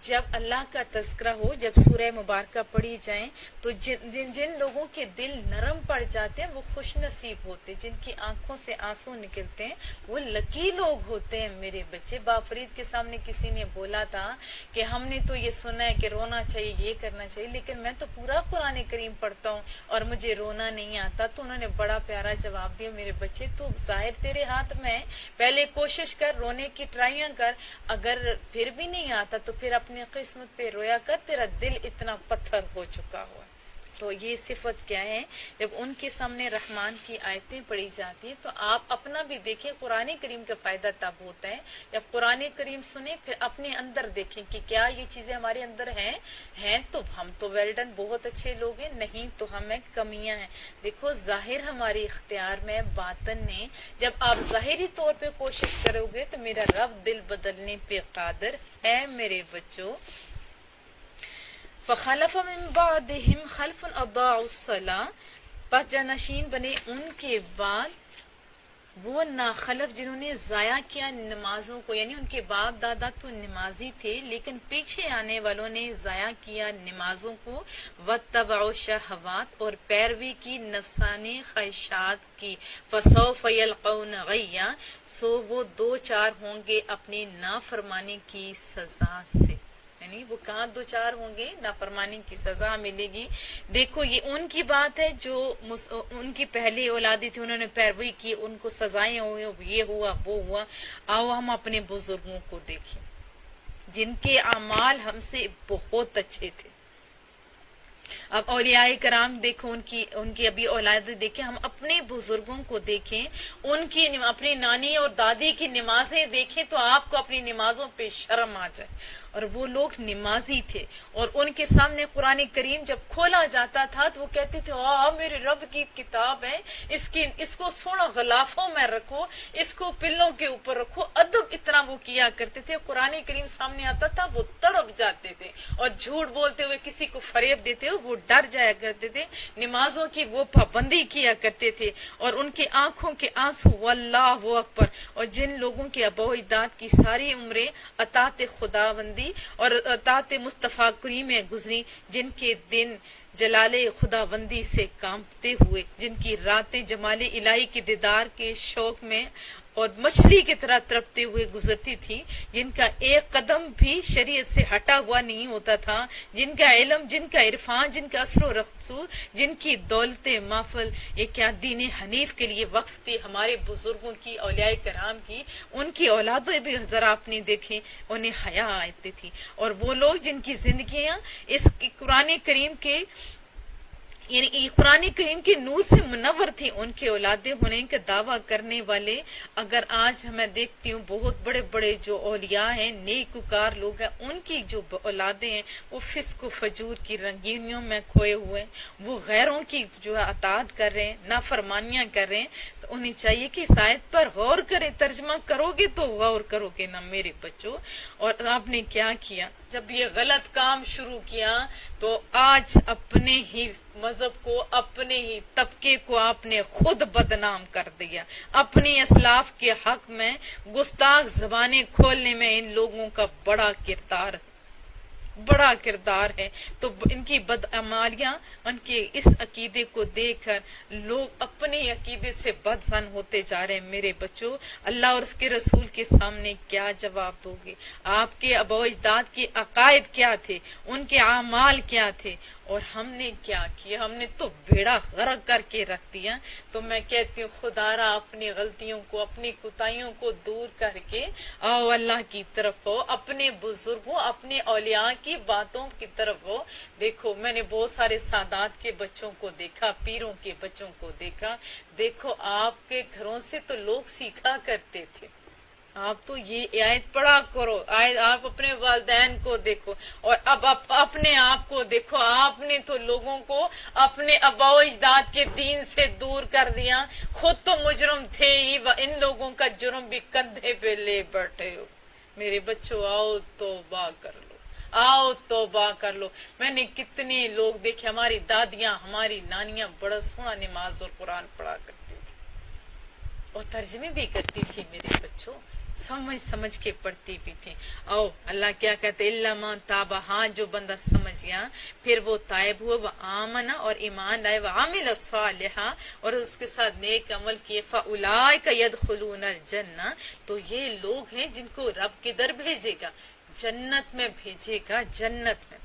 جب اللہ کا تذکرہ ہو، جب سورہ مبارکہ پڑھی جائیں تو جن لوگوں کے دل نرم پڑ جاتے ہیں وہ خوش نصیب ہوتے، جن کی آنکھوں سے آنسو نکلتے ہیں وہ لکی لوگ ہوتے ہیں میرے بچے۔ بافرید کے سامنے کسی نے بولا تھا کہ ہم نے تو یہ سنا ہے کہ رونا چاہیے، یہ کرنا چاہیے، لیکن میں تو پورا قرآن کریم پڑھتا ہوں اور مجھے رونا نہیں آتا۔ تو انہوں نے بڑا پیارا جواب دیا، میرے بچے تو ظاہر تیرے ہاتھ میں ہے، پہلے کوشش کر، رونے کی ٹرائیاں کر، اگر پھر بھی نہیں آتا تو پھر اپنی قسمت پہ رویا کر، تیرا دل اتنا پتھر ہو چکا ہوا۔ تو یہ صفت کیا ہے؟ جب ان کے سامنے رحمان کی آیتیں پڑھی جاتی ہیں تو آپ اپنا بھی دیکھیں، قرآن کریم کا فائدہ تب ہوتا ہے جب قرآن کریم سنیں، پھر اپنے اندر دیکھیں کہ کیا یہ چیزیں ہمارے اندر ہیں تو ہم تو ویل ڈن بہت اچھے لوگ ہیں، نہیں تو ہمیں کمیاں ہیں۔ دیکھو ظاہر ہمارے اختیار میں، باطن نے جب آپ ظاہری طور پہ کوشش کرو گے تو میرا رب دل بدلنے پہ قادر ہے میرے بچوں۔ فخلف من بعدهم خلف اضاعوا الصلاة، پس جانشین بنے ان کے بعد وہ ناخلف جنہوں نے ضائع کیا نمازوں کو، یعنی ان کے باپ دادا تو نمازی تھے لیکن پیچھے آنے والوں نے ضائع کیا نمازوں کو، واتبعوا الشہوات اور پیروی کی نفسانی خواہشات کی، فسوف یلقون غیا سو وہ دو چار ہوں گے اپنی نافرمانی کی سزا سے، یعنی وہ کہاں دو چار ہوں گے، نافرمانی کی سزا ملے گی۔ دیکھو یہ ان کی بات ہے جو ان کی پہلی اولادی تھی، انہوں نے پیروی کی، ان کو سزائیں ہوئی، یہ ہوا وہ ہوا۔ آؤ ہم اپنے بزرگوں کو دیکھیں جن کے اعمال ہم سے بہت اچھے تھے۔ اب اولیاء کرام دیکھو، ان کی ابھی اولاد دیکھیں، ہم اپنے بزرگوں کو دیکھیں، ان کی اپنی نانی اور دادی کی نمازیں دیکھیں تو آپ کو اپنی نمازوں پہ شرم آ جائے۔ اور وہ لوگ نمازی تھے اور ان کے سامنے قرآن کریم جب کھولا جاتا تھا تو وہ کہتے تھے میرے رب کی کتاب ہے، اس کو سونا غلافوں میں رکھو، اس کو پلوں کے اوپر رکھو، ادب اتنا وہ کیا کرتے تھے۔ قرآن کریم سامنے آتا تھا وہ تڑپ جاتے تھے اور جھوٹ بولتے ہوئے کسی کو فریب دیتے ہوئے وہ ڈر جایا کرتے تھے، نمازوں کی وہ پابندی کیا کرتے تھے اور ان کی آنکھوں کے آنسو واللہ اکبر۔ اور جن لوگوں کے ابا و اجداد کی ساری عمریں اطاعت خداوندی اور اطاعت مصطفیٰ کریم میں گزری، جن کے دن جلال خداوندی سے کانپتے ہوئے، جن کی راتیں جمال الہی کے دیدار کے شوق میں اور مچھلی کی طرح تڑپتے ہوئے گزرتی تھی، جن کا ایک قدم بھی شریعت سے ہٹا ہوا نہیں ہوتا تھا، جن کا علم، جن کا عرفان، جن کا اثر و رسوخ، جن کی دولت محفل یہ کیا دین حنیف کے لیے وقف تھی، ہمارے بزرگوں کی، اولیاء کرام کی، ان کی اولادیں بھی ذرا آپ نے دیکھیں، انہیں حیا آتی تھی۔ اور وہ لوگ جن کی زندگیاں اس قرآن کریم کے یعنی قرآن کریم کے نور سے منور تھی، ان کے اولادیں ہونے کا دعویٰ کرنے والے، اگر آج میں دیکھتی ہوں بہت بڑے بڑے جو اولیاء ہیں، نیکوکار لوگ ہیں، ان کی جو اولادیں ہیں وہ فسق و فجور کی رنگینیوں میں کھوئے ہوئے ہیں، وہ غیروں کی جو اطاعت کر رہے ہیں، نافرمانیاں کر رہے ہیں، تو انہیں چاہیے کہ اس آیت پر غور کریں، ترجمہ کرو گے تو غور کرو گے نا میرے بچوں۔ اور آپ نے کیا کیا؟ جب یہ غلط کام شروع کیا تو آج اپنے ہی مذہب کو، اپنے ہی طبقے کو آپ نے خود بدنام کر دیا۔ اپنی اسلاف کے حق میں گستاخ زبانیں کھولنے میں ان لوگوں کا بڑا کردار بڑا کردار ہے. تو ان کی بدعمالیاں، ان کے اس عقیدے کو دیکھ کر لوگ اپنے عقیدے سے بدظن ہوتے جا رہے ہیں. میرے بچوں، اللہ اور اس کے رسول کے سامنے کیا جواب دو گے؟ آپ کے آباء و اجداد کے عقائد کیا تھے، ان کے اعمال کیا تھے، اور ہم نے کیا کیا؟ ہم نے تو بیڑا غرق کر کے رکھ دیا. تو میں کہتی ہوں خدا را اپنی غلطیوں کو، اپنی کوتاہیوں کو دور کر کے آؤ اللہ کی طرف ہو، اپنے بزرگوں، اپنے اولیاء کی باتوں کی طرف ہو. دیکھو میں نے بہت سارے سادات کے بچوں کو دیکھا، پیروں کے بچوں کو دیکھا. دیکھو آپ کے گھروں سے تو لوگ سیکھا کرتے تھے. آپ تو یہ آیت پڑھا کرو، آپ اپنے والدین کو دیکھو اور اب اپنے آپ کو دیکھو. آپ نے تو لوگوں کو اپنے آباء و اجداد کے دین سے دور کر دیا. خود تو مجرم تھے ہی، ان لوگوں کا جرم بھی کندھے پہ لے بیٹھے ہو. میرے بچوں آؤ توبہ کر لو، آؤ توبہ کر لو. میں نے کتنے لوگ دیکھے، ہماری دادیاں، ہماری نانیاں بڑا سونا نماز اور قرآن پڑھا کرتی تھی اور ترجمے بھی کرتی تھی. میرے بچوں سمجھ کے پڑھتی بھی تھی. آؤ اللہ کیا کہتے، الا تاب، ہاں جو بندہ سمجھ گیا پھر وہ تائب ہوا، وہ آمنا اور ایمان لائے، وہ عامل صالحا اور اس کے ساتھ نیک عمل کیے، فاولئک یدخلون الجنہ، تو یہ لوگ ہیں جن کو رب کدھر بھیجے گا؟ جنت میں بھیجے گا. جنت میں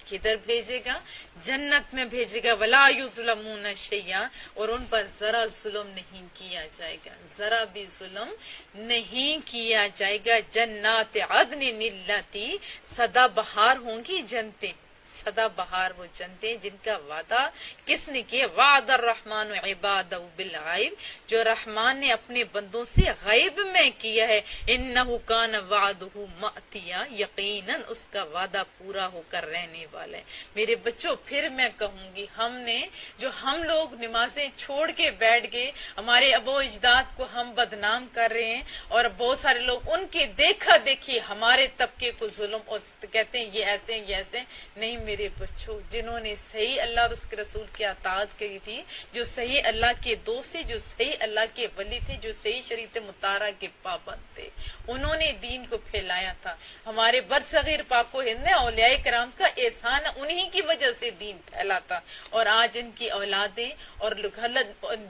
کدھر بھیجے گا؟ جنت میں بھیجے گا. ولا یظلمون شیئا، اور ان پر ذرا ظلم نہیں کیا جائے گا، ذرا بھی ظلم نہیں کیا جائے گا. جنات عدن اللاتی، سدا بہار ہوں گی جنتیں، سدا بہار وہ جنتیں جن کا وعدہ کس نے کیا؟ وعد الرحمن عبادہ بالغیب، جو رحمان نے اپنے بندوں سے غیب میں کیا ہے. انہ کان وعدہ مأتیا، یقیناً اس کا وعدہ پورا ہو کر رہنے والا ہے. میرے بچوں پھر میں کہوں گی، ہم لوگ نمازیں چھوڑ کے بیٹھ گئے، ہمارے ابو اجداد کو ہم بدنام کر رہے ہیں، اور بہت سارے لوگ ان کے دیکھا دیکھی ہمارے طبقے کو ظلم اور کہتے ہیں یہ ایسے یہ ایسے. نہیں میرے بچوں، جنہوں نے صحیح اللہ اور اس کے رسول کی اطاعت کی تھی، جو صحیح اللہ کے دوست تھے، جو صحیح اللہ کے ولی تھے، جو صحیح شریعت مطہرہ کے پابند تھے، انہوں نے دین کو پھیلایا تھا. ہمارے برصغیر پاک و ہند میں اولیاء کرام کا احسان، انہی کی وجہ سے دین پھیلا تھا. اور آج ان کی اولادیں اور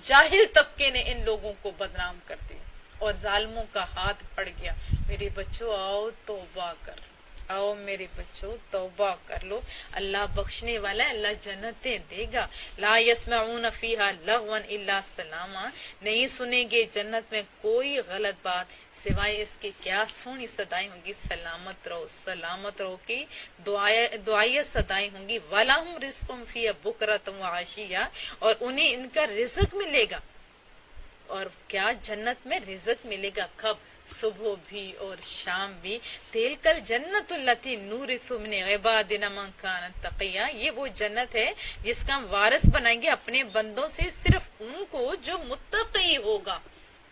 جاہل طبقے نے ان لوگوں کو بدنام کر دیا اور ظالموں کا ہاتھ پڑ گیا. میرے بچوں آؤ توبہ کر، آؤ میرے بچوں توبہ کر لو. اللہ بخشنے والا ہے، اللہ جنتیں دے گا. لا یسمعون فیہا لغوا الا سلاما، نہیں سنیں گے جنت میں کوئی غلط بات سوائے اس کے کیا سونی صدائیں ہوں گی، سلامت رہو سلامت رہو کی دعائیں صدائیں ہوں گی. وَلَهُمْ رِزْقٌ فِيهَا بُكْرَةٌ وَعَشِيًّا، اور انہیں ان کا رزق ملے گا. اور کیا جنت میں رزق ملے گا؟ کب؟ صبح بھی اور شام بھی. تِلْكَ الْجَنَّةُ الَّتِي نُورِثُ مِنْ عِبَادِنَا مَنْ كَانَ تَقِيًّا، یہ وہ جنت ہے جس کا ہم وارث بنائیں گے اپنے بندوں سے صرف ان کو جو متقی ہوگا،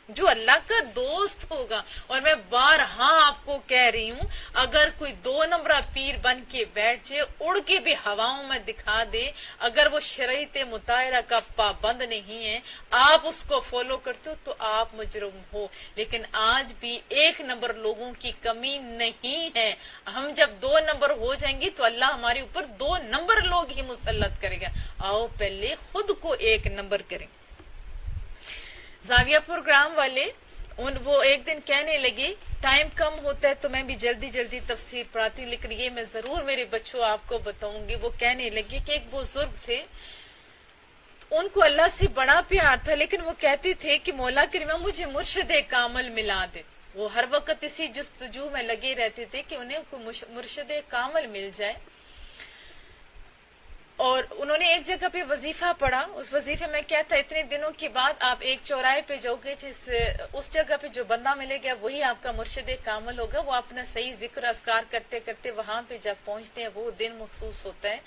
جو اللہ کا دوست ہوگا. اور میں بارہا آپ کو کہہ رہی ہوں، اگر کوئی 2 نمبرہ پیر بن کے بیٹھ جائے، اڑ کے بھی ہواؤں میں دکھا دے، اگر وہ شریعت مطہرہ کا پابند نہیں ہے، آپ اس کو فالو کرتے ہو تو آپ مجرم ہو. لیکن آج بھی 1 نمبر لوگوں کی کمی نہیں ہے. ہم جب 2 نمبر ہو جائیں گے تو اللہ ہمارے اوپر 2 نمبر لوگ ہی مسلط کرے گا. آؤ پہلے خود کو 1 نمبر کریں. زاویہ پروگرام والے وہ ایک دن کہنے لگے ٹائم کم ہوتا ہے تو میں بھی جلدی جلدی تفسیر پڑھاتی ہوں، لیکن یہ میں ضرور میرے بچوں آپ کو بتاؤں گی. وہ کہنے لگے کہ ایک بزرگ تھے، ان کو اللہ سے بڑا پیار تھا، لیکن وہ کہتے تھے کہ مولا کریمہ مجھے مرشد کامل ملا دے. وہ ہر وقت اسی جستجو میں لگے رہتے تھے کہ انہیں کوئی مرشد کامل مل جائے. اور انہوں نے ایک جگہ پہ وظیفہ پڑھا. اس وظیفے میں کیا تھا، اتنے دنوں کے بعد آپ ایک چوراہے پہ جاؤ گے، اس جگہ پہ جو بندہ ملے گا وہی آپ کا مرشد کامل ہوگا. وہ اپنا صحیح ذکر اذکار کرتے کرتے وہاں پہ جب پہنچتے ہیں، وہ دن محسوس ہوتا ہے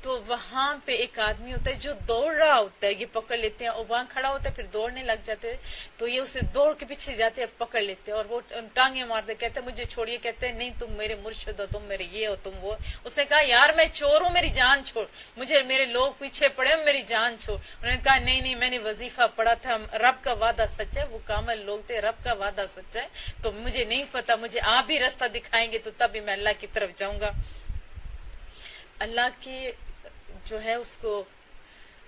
تو وہاں پہ ایک آدمی ہوتا ہے جو دوڑ رہا ہوتا ہے، یہ پکڑ لیتے ہیں، اور وہاں کھڑا ہوتا ہے پھر دوڑنے لگ جاتے ہیں تو یہ اسے دوڑ کے پیچھے جاتے ہیں، پکڑ لیتے ہیں اور وہ ٹانگیں مارتے، کہتے ہیں مجھے چھوڑیے. کہتے ہیں نہیں تم میرے مرشد ہو، تم میرے یہ ہو، تم وہ. اس نے کہا یار میں چور ہوں، میری جان چھوڑ، مجھے میرے لوگ پیچھے پڑے، میری جان چھوڑ. انہوں نے کہا نہیں میں نے وظیفہ پڑھا تھا، رب کا وعدہ سچا ہے. وہ کامل لوگ تھے، رب کا وعدہ سچا ہے تو مجھے نہیں پتا، مجھے آپ بھی راستہ دکھائیں گے تو تب بھی میں اللہ کی طرف جاؤں گا. اللہ کی جو ہے اس کو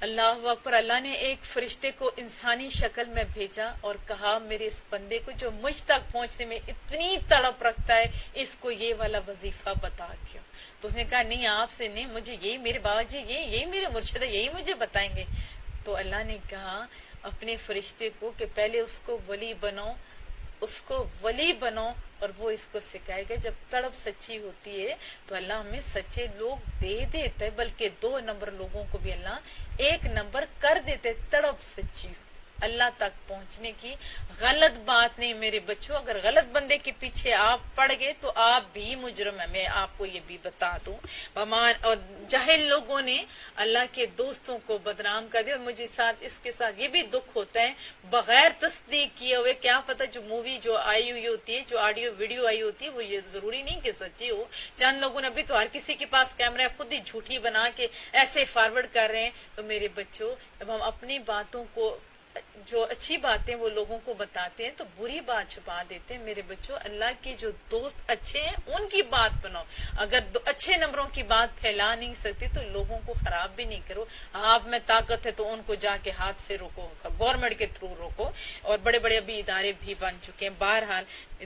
اللہ اکبر، اللہ نے ایک فرشتے کو انسانی شکل میں بھیجا اور کہا میرے اس بندے کو جو مجھ تک پہنچنے میں اتنی تڑپ رکھتا ہے اس کو یہ والا وظیفہ بتا کیوں. تو اس نے کہا نہیں آپ سے نہیں، مجھے یہی میرے بابا جی یہی میرے مرشد ہے، یہی مجھے بتائیں گے. تو اللہ نے کہا اپنے فرشتے کو کہ پہلے اس کو ولی بنو، اس کو ولی بنو اور وہ اس کو سکھائے گا. جب تڑپ سچی ہوتی ہے تو اللہ ہمیں سچے لوگ دے دیتا ہے، بلکہ 2 نمبر لوگوں کو بھی اللہ 1 نمبر کر دیتے. تڑپ سچی اللہ تک پہنچنے کی غلط بات نہیں میرے بچوں. اگر غلط بندے کے پیچھے آپ پڑ گئے تو آپ بھی مجرم ہیں، میں آپ کو یہ بھی بتا دوں. اور جاہل لوگوں نے اللہ کے دوستوں کو بدنام کر دیا. اور مجھے اس کے ساتھ یہ بھی دکھ ہوتا ہے بغیر تصدیق کیے ہوئے، کیا پتہ جو مووی جو آئی ہوئی ہوتی ہے، جو آڈیو ویڈیو آئی ہوتی ہے، وہ یہ ضروری نہیں کہ سچی ہو. چند لوگوں نے ابھی تو ہر کسی کے پاس کیمرہ ہے، خود ہی جھوٹی بنا کے ایسے فارورڈ کر رہے ہیں. تو میرے بچوں جب ہم اپنی باتوں کو، جو اچھی باتیں وہ لوگوں کو بتاتے ہیں تو بری بات چھپا دیتے ہیں. میرے بچوں اللہ کے جو دوست اچھے ہیں ان کی بات بناؤ. اگر اچھے نمبروں کی بات پھیلا نہیں سکتے تو لوگوں کو خراب بھی نہیں کرو. آپ میں طاقت ہے تو ان کو جا کے ہاتھ سے روکو، گورنمنٹ کے تھرو روکو. اور بڑے بڑے ابھی ادارے بھی بن چکے ہیں. بہرحال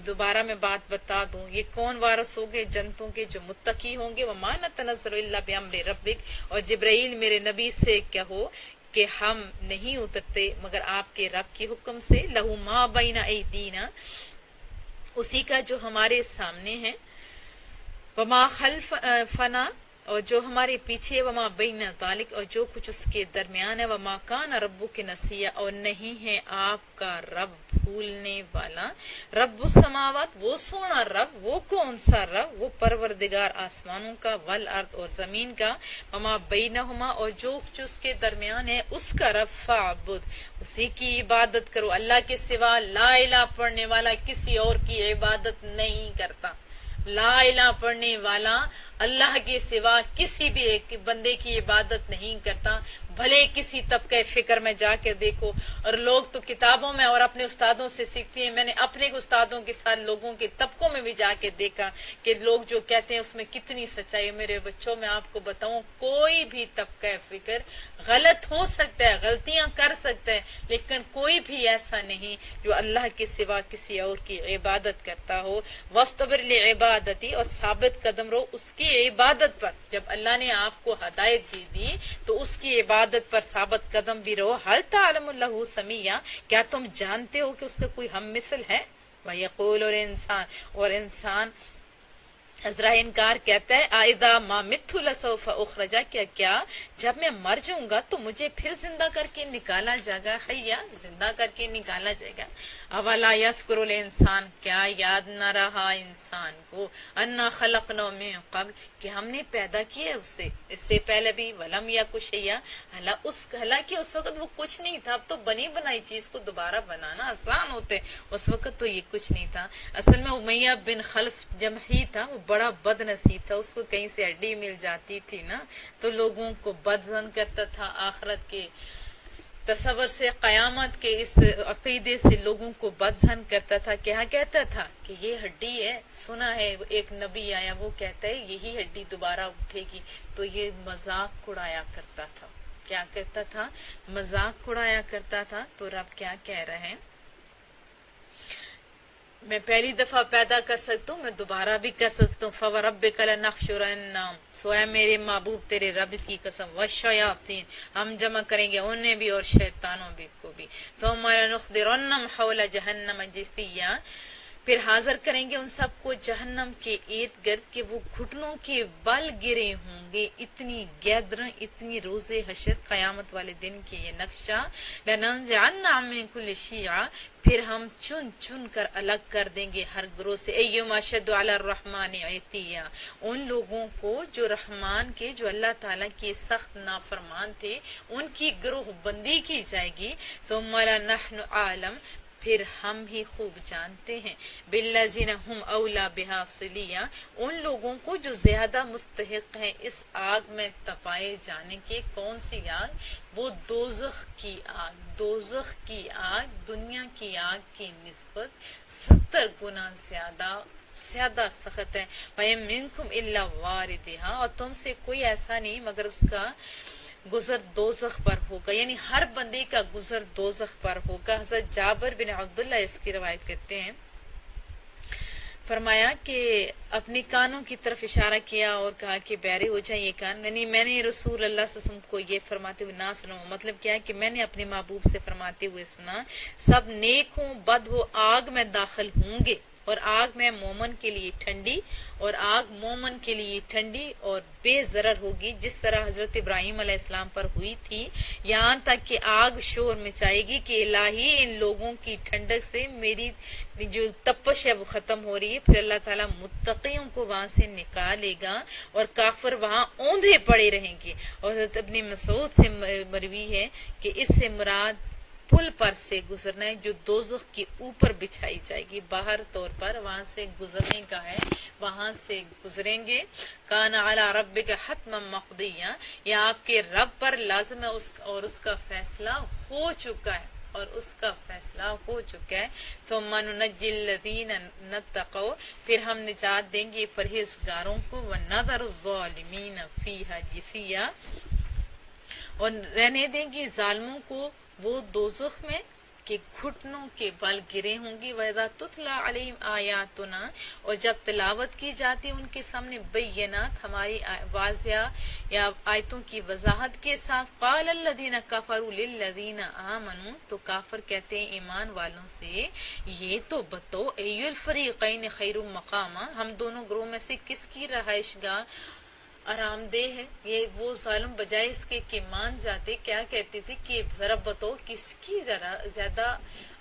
دوبارہ میں بات بتا دوں، یہ کون وارث ہوں گے جنتوں کے؟ جو متقی ہوں گے. وَمَا نَتَنَزَّلُ إِلَّا بِأَمْرِ رَبِّكَ. اور جبرائیل میرے نبی سے کہو کہ ہم نہیں اترتے مگر آپ کے رب کے حکم سے. لہو ما بین ایدینا، اسی کا جو ہمارے سامنے ہے، وما خلفنا، اور جو ہمارے پیچھے، وما بین ذالک، اور جو کچھ اس کے درمیان ہے. وما کان ربک نسیا، اور نہیں ہے آپ کا رب بھولنے والا. رب السماوات، وہ سونا رب. وہ کون سا رب؟ وہ پروردگار آسمانوں کا، والارض، اور زمین کا. وما بینہما، اور جو کچھ اس کے درمیان ہے اس کا رب. فاعبد، اسی کی عبادت کرو. اللہ کے سوا لا الہ پڑھنے والا کسی اور کی عبادت نہیں کرتا. لا الہ پڑھنے والا اللہ کے سوا کسی بھی ایک بندے کی عبادت نہیں کرتا. بھلے کسی طبقہ فکر میں جا کے دیکھو. اور لوگ تو کتابوں میں اور اپنے استادوں سے سیکھتے ہیں. میں نے اپنے استادوں کے ساتھ لوگوں کے طبقوں میں بھی جا کے دیکھا کہ لوگ جو کہتے ہیں اس میں کتنی سچائی ہے. میرے بچوں میں آپ کو بتاؤں، کوئی بھی طبقہ فکر غلط ہو سکتا ہے، غلطیاں کر سکتا ہے، لیکن کوئی بھی ایسا نہیں جو اللہ کے سوا کسی اور کی عبادت کرتا ہو. وَاسْتَبِرْ لِعِبَادَتِي، اور ثابت قدم رہو اس کی عبادت پر. جب اللہ نے آپ کو ہدایت دی تو اس کی عبادت پر ثابت قدم بھی رہو. هَلْ تَعْلَمُ لَهُ سَمِيًّا، کیا تم جانتے ہو کہ اس کا کوئی ہم مثل ہے؟ وَيَقُولُ الْإِنسَانُ، اور انسان ازرا انکار کہتا ہے، اذا ما مت لسوف اخرج، کیا جب میں مر جاؤں گا تو مجھے پھر زندہ کر کے نکالا جائے گا. حیا، زندہ کر کے نکالا جائے گا. اولا یذکر الانسان، کیا یاد نہ رہا انسان کو، انا خلقنا من قبل، کہ ہم نے پیدا کیا اسے اس سے پہلے بھی. ولم یک شیئا، حالانکہ اس وقت وہ کچھ نہیں تھا. اب تو بنی بنائی چیز کو دوبارہ بنانا آسان ہوتا ہے، اس وقت تو یہ کچھ نہیں تھا. اصل میں امیہ بن خلف جمحی تھا، وہ بڑا بد نصیب تھا. اس کو کہیں سے ہڈی مل جاتی تھی نا تو لوگوں کو بد ظن کرتا تھا. آخرت کے تصور سے، قیامت کے اس عقیدے سے لوگوں کو بد ظن کرتا تھا. کیا کہتا تھا کہ یہ ہڈی ہے، سنا ہے ایک نبی آیا وہ کہتا ہے یہی ہڈی دوبارہ اٹھے گی. تو یہ مذاق اڑایا کرتا تھا. کیا کرتا تھا؟ مذاق اڑایا کرتا تھا. تو رب کیا کہہ رہے ہیں، میں پہلی دفعہ پیدا کر سکتا ہوں، میں دوبارہ بھی کر سکتا ہوں. فَوَرَبِّكَ لَنَحْشُرَنَّهُمْ، سویا میرے معبود تیرے رب کی قسم. وَالشَّيَاطِينَ، ہم جمع کریں گے انہیں بھی اور شیطانوں بھی کو بھی. ثُمَّ لَنُحْضِرَنَّهُمْ حَوْلَ جَهَنَّمَ جِثِيًّا، پھر حاضر کریں گے ان سب کو جہنم کے ارد گرد کہ وہ گھٹنوں کے بل گرے ہوں گے. اتنی گیدر، اتنی روز حشر قیامت والے دن کے یہ نقشہ. لَنَنزِعَنَّ مِن كُلِّ شِيعٍ، پھر ہم چن چن کر الگ کر دیں گے ہر گروہ سے. ایما اشد علی الرحمن عتیا، ان لوگوں کو جو رحمان کے، جو اللہ تعالیٰ کے سخت نافرمان تھے، ان کی گروہ بندی کی جائے گی. ثم لنحن عالم، پھر ہم ہی خوب جانتے ہیں. بالذین ہم اولا بہا صلیہ، ان لوگوں کو جو زیادہ مستحق ہیں اس آگ میں تپائے جانے کے. کون سی آگ؟ وہ دوزخ کی آگ. دوزخ کی آگ دنیا کی آگ کی نسبت 70 گنا زیادہ زیادہ سخت ہے. وَإِن مِّنكُمْ إِلَّا وَارِدُهَا، اور تم سے کوئی ایسا نہیں مگر اس کا گزر دوزخ پر ہوگا، یعنی ہر بندے کا گزر دوزخ پر ہوگا. حضرت جابر بن عبداللہ اس کی روایت کرتے ہیں، فرمایا کہ اپنے کانوں کی طرف اشارہ کیا اور کہا کہ بہرے ہو جائیں یہ کان. یعنی میں نے رسول اللہ صلی اللہ علیہ وسلم کو یہ فرماتے ہوئے نہ سنا. مطلب کیا ہے کہ میں نے اپنے محبوب سے فرماتے ہوئے سنا، سب نیک ہوں بد ہو آگ میں داخل ہوں گے، اور آگ میں مومن کے لیے ٹھنڈی، اور آگ مومن کے لیے ٹھنڈی اور بے ضرر ہوگی، جس طرح حضرت ابراہیم علیہ السلام پر ہوئی تھی، یہاں تک کہ آگ شور مچائے گی کہ الہی ان لوگوں کی ٹھنڈک سے میری جو تپش ہے وہ ختم ہو رہی ہے. پھر اللہ تعالیٰ متقیوں کو وہاں سے نکالے گا اور کافر وہاں اوندھے پڑے رہیں گے. اور حضرت ابن مسعود سے مروی ہے کہ اس سے مراد پل پر سے گزرنا ہے جو دوزخ کے اوپر بچھائی جائے گی، باہر طور پر وہاں سے گزرنے کا ہے، وہاں سے گزریں گے. کان علی ربک حتما مقضیا، یہ آپ کے رب پر لازم ہے اور اس کا فیصلہ ہو چکا ہے، اور اس کا فیصلہ ہو چکا ہے. ثم ننجی الذین اتقوا، پھر ہم نجات دیں گے پرہیزگاروں کو، ونذر الظالمین فیہا جثیا، اور رہنے دیں گے ظالموں کو وہ دوزخ میں کہ گھٹنوں کے بل گرے ہوں گی. وَإِذَا تُتْلَى عَلَيْهِمْ آيَاتُنَا، اور جب تلاوت کی جاتی ان کے سامنے بینات ہماری واضح یا آیتوں کی وضاحت کے ساتھ، قَالَ الَّذِينَ كَفَرُوا لِلَّذِينَ آمَنُوا، تو کافر کہتے ہیں ایمان والوں سے، یہ تو بتو اَيُّ الْفَرِيقَيْنِ خَيْرٌ مَقَامًا، ہم دونوں گروہ میں سے کس کی رہائش گاہ آرام دہ ہے. یہ وہ ظالم بجائے اس کے کہ مان جاتے کیا کہتے تھے کہ ذرا بتو کس کی ذرا زیادہ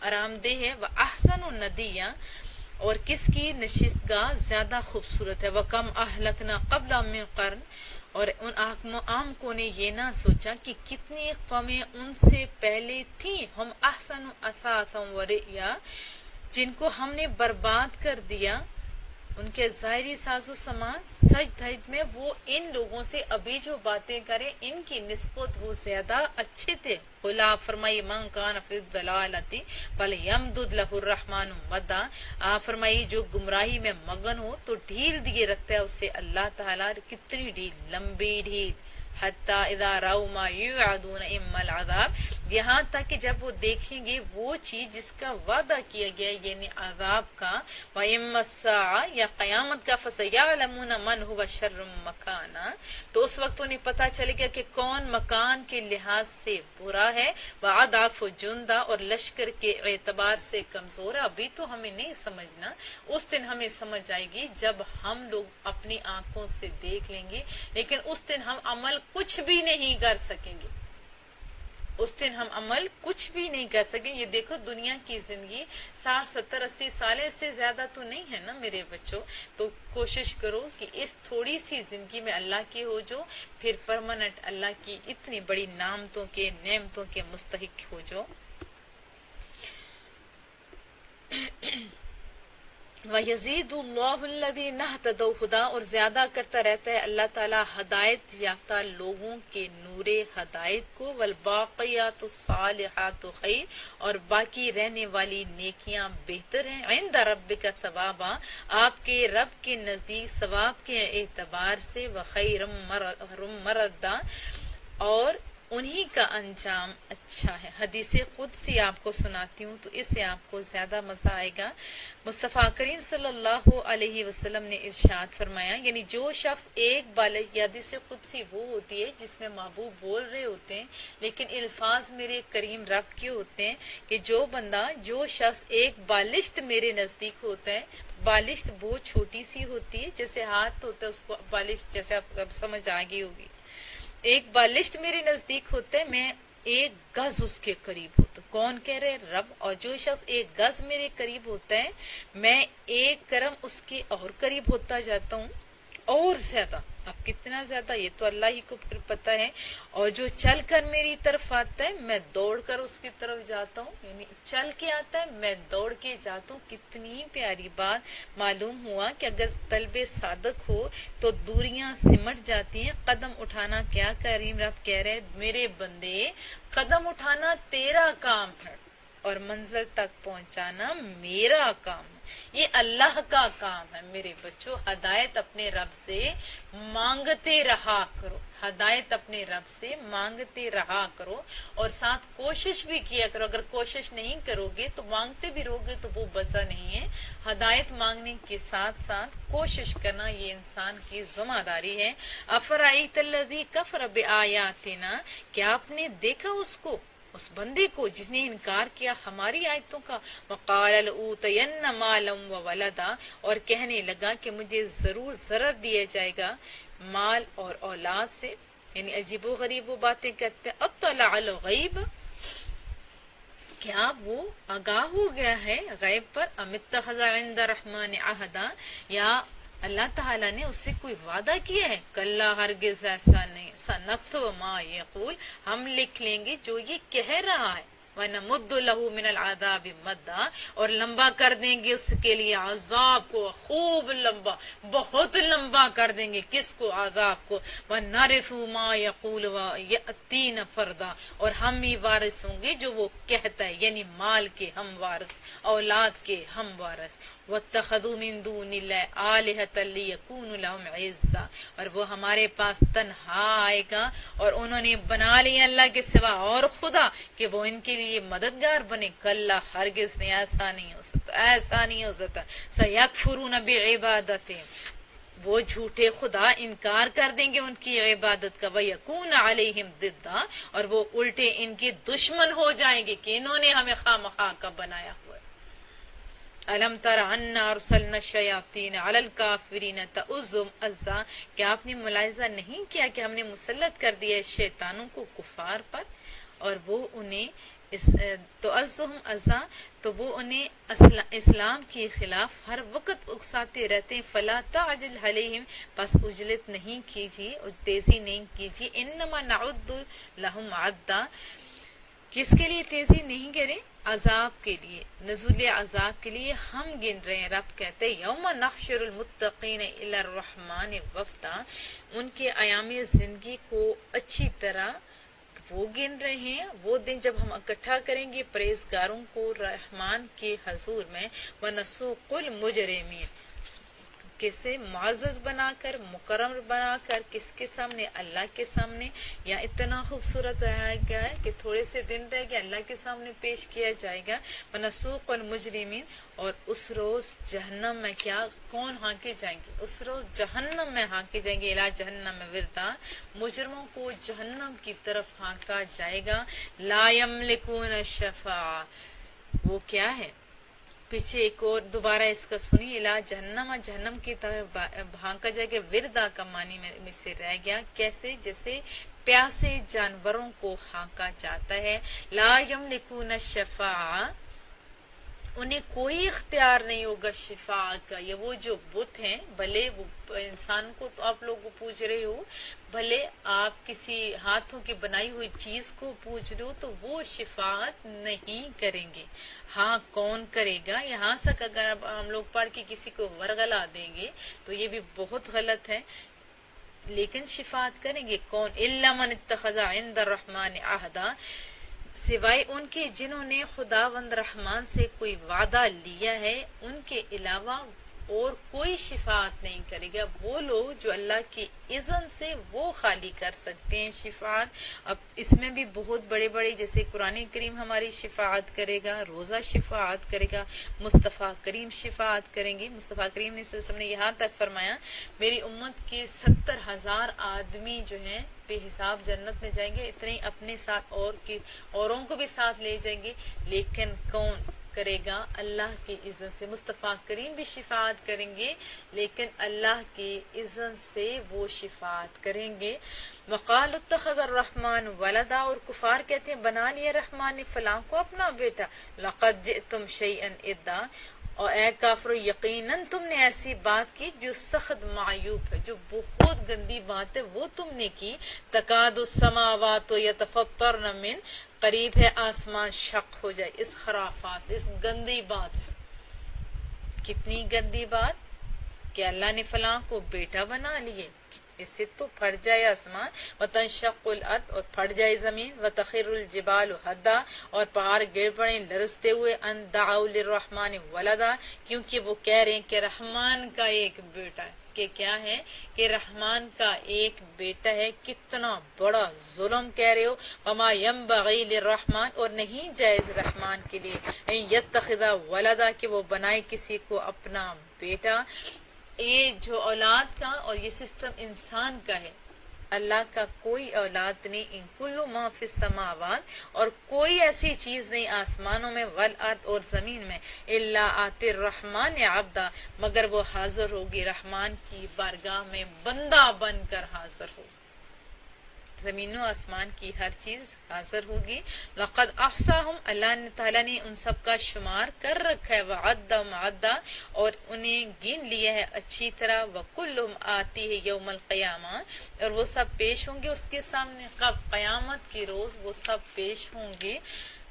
آرام دہ ہے. وَأَحْسَنُ نَدِيًّا، اور کس کی نشست گاہ زیادہ خوبصورت ہے. وَكَمْ أَهْلَكْنَا قَبْلَهُم مِّن قَرْنٍ، اور ان عام کو نے یہ نہ سوچا کہ کتنی قومیں ان سے پہلے تھیں، ہم احسن اثاثا ورئیا، جن کو ہم نے برباد کر دیا ان کے ظاہری ساز و سامان، سچ دھج میں وہ ان لوگوں سے ابھی جو باتیں کریں ان کی نسبت وہ زیادہ اچھے تھے. قُلْ، فرمائی من کان فی الضلالۃ فلیمدد لہ الرحمن مدا، آپ فرمائی جو گمراہی میں مگن ہو تو ڈھیل دیے رکھتا ہے اسے اللہ تعالیٰ. کتنی ڈھیل؟ لمبی ڈھیل. حتیٰ اذا رأوا ما یوعدون اما العذاب، یہاں تک کہ جب وہ دیکھیں گے وہ چیز جس کا وعدہ کیا گیا یعنی عذاب کا، وَإِمَّا السَّاعَةُ، یا قیامت کا، فَسَيَعْلَمُونَ مَنْ هُوَ شَرٌّ مَكَانًا، تو اس وقت انہیں پتہ چلے گا کہ کون مکان کے لحاظ سے برا ہے، وَأَضْعَفُ جُنْدًا، اور لشکر کے اعتبار سے کمزور ہے. ابھی تو ہمیں نہیں سمجھنا، اس دن ہمیں سمجھ آئے گی جب ہم لوگ اپنی آنکھوں سے دیکھ لیں گے، لیکن اس دن ہم عمل کچھ بھی نہیں کر سکیں گے. اس دن ہم عمل کچھ بھی نہیں کر سکیں. یہ دیکھو دنیا کی زندگی 60 70 80 سال سے زیادہ تو نہیں ہے نا میرے بچوں. تو کوشش کرو کہ اس تھوڑی سی زندگی میں اللہ کے ہو جو، پھر پرماننٹ اللہ کی اتنی بڑی نعمتوں کے نعمتوں کے مستحق ہو جو. وَيَزِيدُ اللَّهُ الَّذِينَ اهْتَدَوْا هُدًى، اور زیادہ کرتا رہتا ہے اللہ تعالیٰ ہدایت یافتہ لوگوں کے نور ہدایت کو. وَالْبَاقِيَاتُ الصَّالِحَاتُ خَيْرٌ، اور باقی رہنے والی نیکیاں بہتر ہیں. عِندَ رَبِّكَ ثَوَابًا، آپ کے رب کے نزدیک ثواب کے اعتبار سے. وَخَيْرٌ مَرَدًّا، اور انہی کا انجام اچھا ہے. حدیث قدسی آپ کو سناتی ہوں تو اس سے آپ کو زیادہ مزہ آئے گا. مصطفیٰ کریم صلی اللہ علیہ وسلم نے ارشاد فرمایا، یعنی جو شخص ایک بالشت، حدیث قدسی وہ ہوتی ہے جس میں محبوب بول رہے ہوتے ہیں لیکن الفاظ میرے کریم رب کے ہوتے ہیں، کہ جو شخص ایک بالشت میرے نزدیک ہوتا ہے. بالشت بہت چھوٹی سی ہوتی ہے، جیسے ہاتھ ہوتا ہے اس کو بالشت، جیسے آپ سمجھ آ گئی ہوگی. ایک بالشت میرے نزدیک ہوتا ہے، میں ایک گز اس کے قریب ہوتا. کون کہہ رہے؟ رب. اور جو شخص ایک گز میرے قریب ہوتا ہے میں ایک کرم اس کے اور قریب ہوتا جاتا ہوں، اور زیادہ. اب کتنا زیادہ یہ تو اللہ ہی کو پھر پتہ ہے. اور جو چل کر میری طرف آتا ہے میں دوڑ کر اس کی طرف جاتا ہوں، یعنی چل کے آتا ہے میں دوڑ کے جاتا ہوں. کتنی پیاری بات. معلوم ہوا کہ اگر طلب صادق ہو تو دوریاں سمٹ جاتی ہیں. قدم اٹھانا کیا کریم رب کہہ رہے، میرے بندے قدم اٹھانا تیرا کام ہے اور منزل تک پہنچانا میرا کام ہے. یہ اللہ کا کام ہے میرے بچوں. ہدایت اپنے رب سے مانگتے رہا کرو, ہدایت اپنے رب سے مانگتے رہا کرو, اور ساتھ کوشش بھی کیا کرو. اگر کوشش نہیں کرو گے تو مانگتے بھی رہو گے تو وہ بچا نہیں ہے. ہدایت مانگنے کے ساتھ ساتھ کوشش کرنا یہ انسان کی ذمہ داری ہے. افرأیت الذی کفر بآیاتنا, کیا آپ نے دیکھا اس بندے کو جس نے انکار کیا ہماری آیتوں کا. وقال لأوتین مالا وولدا, اور کہنے لگا کہ مجھے ضرور ضرر دیا جائے گا مال اور اولاد سے. یعنی عجیب و غریب وہ باتیں کرتے. اطلع الغیب, کیا وہ آگاہ ہو گیا ہے غیب پر. ام اتخذ عند الرحمن عہدا, یا اللہ تعالیٰ نے اس سے کوئی وعدہ کیا ہے. کلا ہرگز ایسا نہیں. سنکتب ما یقول, ہم لکھ لیں گے جو یہ کہہ رہا ہے. وَنَمُدُّ لَهُ مِنَ الْعَذَابِ مَدًّا, اور لمبا کر دیں گے اس کے لیے عذاب کو خوب لمبا, بہت لمبا کر دیں گے. کس کو؟ عذاب کو. وَنَرِثُ مَا يَقُولُ وَيَأْتِينَ فَرْدًا, اور ہم ہی وارث ہوں گے جو وہ کہتا ہے, یعنی مال کے ہم وارث, اولاد کے ہم وارث. وَاتَّخَذُوا مِن دُونِ اللَّهِ آلِهَةً لِيَكُونُوا لَهُمْ عِزًّا, اور وہ ہمارے پاس تنہا آئے گا اور انہوں نے بنا لیا اللہ کے سوا اور خدا کہ وہ ان کے لیے مددگار بنے. کلا ہرگز نہیں, ایسا نہیں ہو سکتا, ایسا نہیں ہو سکتا. سَيَكْفُرُونَ بِعِبَادَتِهِمْ, وہ جھوٹے خدا انکار کر دیں گے ان کی عبادت کا. وَيَكُونَ عَلَيْهِمْ ضِدًّا, اور وہ الٹے ان کے دشمن ہو جائیں گے کہ انہوں نے ہمیں خواہ کا بنایا ہوا ہے. الم تر انا ارسلنا الشیاطین علی الکافرین تؤزهم عزا, کیا آپ نے ملاحظہ نہیں کیا کہ ہم نے مسلط کر دیا شیطانوں کو کفار پر, اور وہ انہیں تؤزهم عزا, تو وہ انہیں اسلام کے خلاف ہر وقت اکساتے رہتے ہیں. فلا تعجل علیہم, بس عجلت نہیں کیجیے اور تیزی نہیں کیجیے. انما نعد لهم عدا, کس کے لیے تیزی نہیں کریں؟ عذاب کے لیے, نزول عذاب کے لیے ہم گن رہے ہیں. رب کہتے ہیں یوم نحشر المتقین الی الرحمن وفدا, ان کے ایام زندگی کو اچھی طرح وہ گن رہے ہیں. وہ دن جب ہم اکٹھا کریں گے پرہیزگاروں کو رحمان کے حضور میں. ونسوق المجرمین, کسے معزز بنا کر, مکرم بنا کر, کس کے سامنے؟ اللہ کے سامنے. یا اتنا خوبصورت رہا گیا ہے کہ تھوڑے سے دن رہ گیا, اللہ کے سامنے پیش کیا جائے گا. وَنَسُوقُ الْمُجْرِمِينَ, اور اس روز جہنم میں کیا کون ہانکے جائیں گے؟ اس روز جہنم میں ہانکے جائیں گے. اِلَى جہنم وِرْدًا, مجرموں کو جہنم کی طرف ہانکا جائے گا. لَا يَمْلِكُونَ الشَّفَاعَةَ, وہ کیا ہے؟ پیچھے ایک اور دوبارہ اس کا سنی. الا جہنم, جہنم کی طرف بھانکا جائے گا. وردا کا معنی میں سے رہ گیا. کیسے؟ جیسے پیاسے جانوروں کو ہانکا جاتا ہے. لا یملکون الشفاعہ, انہیں کوئی اختیار نہیں ہوگا شفاعت کا. یہ وہ جو بت ہیں, بھلے وہ انسان کو تو آپ لوگ پوج رہے ہو, بھلے آپ کسی ہاتھوں کی بنائی ہوئی چیز کو پوج رہے ہو, تو وہ شفاعت نہیں کریں گے. ہاں کون کرے گا؟ یہاں تک اگر ہم لوگ پڑھ کے کسی کو ورغلا دیں گے تو یہ بھی بہت غلط ہے. لیکن شفاعت کریں گے کون؟ الا من اتخذ عند الرحمن عہدا, سوائے ان کے جنہوں نے خداوند رحمان سے کوئی وعدہ لیا ہے, ان کے علاوہ اور کوئی شفاعت نہیں کرے گا. وہ لوگ جو اللہ کی اذن سے وہ خالی کر سکتے ہیں شفاعت. اب اس میں بھی بہت بڑے بڑے, جیسے قرآن کریم ہماری شفاعت کرے گا, روزہ شفاعت کرے گا, مصطفیٰ کریم شفاعت کریں گے. مصطفیٰ کریم نے صلی اللہ علیہ وسلم نے یہاں تک فرمایا میری امت کے 70,000 آدمی جو ہیں بے حساب جنت میں جائیں گے. اتنے اپنے ساتھ اوروں کو بھی ساتھ لے جائیں گے. لیکن کون کرے گا؟ اللہ کی اذن سے. مصطفیٰ کریم بھی شفاعت کریں گے لیکن اللہ کی اذن سے وہ شفاعت کریں گے. وقال اتخذ الرحمن ولدا, اور کفار کہتے ہیں بنا لیا رحمان نے فلاں کو اپنا بیٹا. لقد جئتم شیئا ادا, اور اے کافرو یقیناً تم نے ایسی بات کی جو سخت معیوب ہے, جو بہت گندی بات ہے وہ تم نے کی. تکاد السماوات یتفطرن من, قریب ہے آسمان شق ہو جائے اس خرافات سے, اس گندی بات سے. کتنی گندی بات کہ اللہ نے فلاں کو بیٹا بنا لیے. اس سے تو پھٹ جائے آسمان، وتنشق الارض اور پھٹ جائے زمین، وتخر الجبال ہدا اور پہاڑ گر پڑیں لرزتے ہوئے، ان دعوا للرحمن ولدا کیونکہ وہ کہہ رہے ہیں کہ رحمان کا ایک بیٹا ہے، کہ کیا ہے کہ رحمان کا ایک بیٹا ہے۔ کتنا بڑا ظلم کہہ رہے ہو، وما ينبغي للرحمن اور نہیں جائز رحمان کے لیے، ان يتخذ ولدا کہ وہ بنائے کسی کو اپنا بیٹا۔ یہ جو اولاد کا اور یہ سسٹم انسان کا ہے، اللہ کا کوئی اولاد نہیں، ان کل ما فی السماوات اور کوئی ایسی چیز نہیں آسمانوں میں والارض اور زمین میں، الا آتی الرحمن عبدا مگر وہ حاضر ہوگی رحمان کی بارگاہ میں بندہ بن کر حاضر ہوگی، زمین و آسمان کی ہر چیز حاضر ہوگی۔ لقد احصاہم اللہ تعالیٰ نے ان سب کا شمار کر رکھا ہے، وعدہم عدا اور انہیں گن لیا ہے اچھی طرح، وکلہم آتی ہے یوم القیامہ اور وہ سب پیش ہوں گے اس کے سامنے، کب؟ قیامت کی روز وہ سب پیش ہوں گے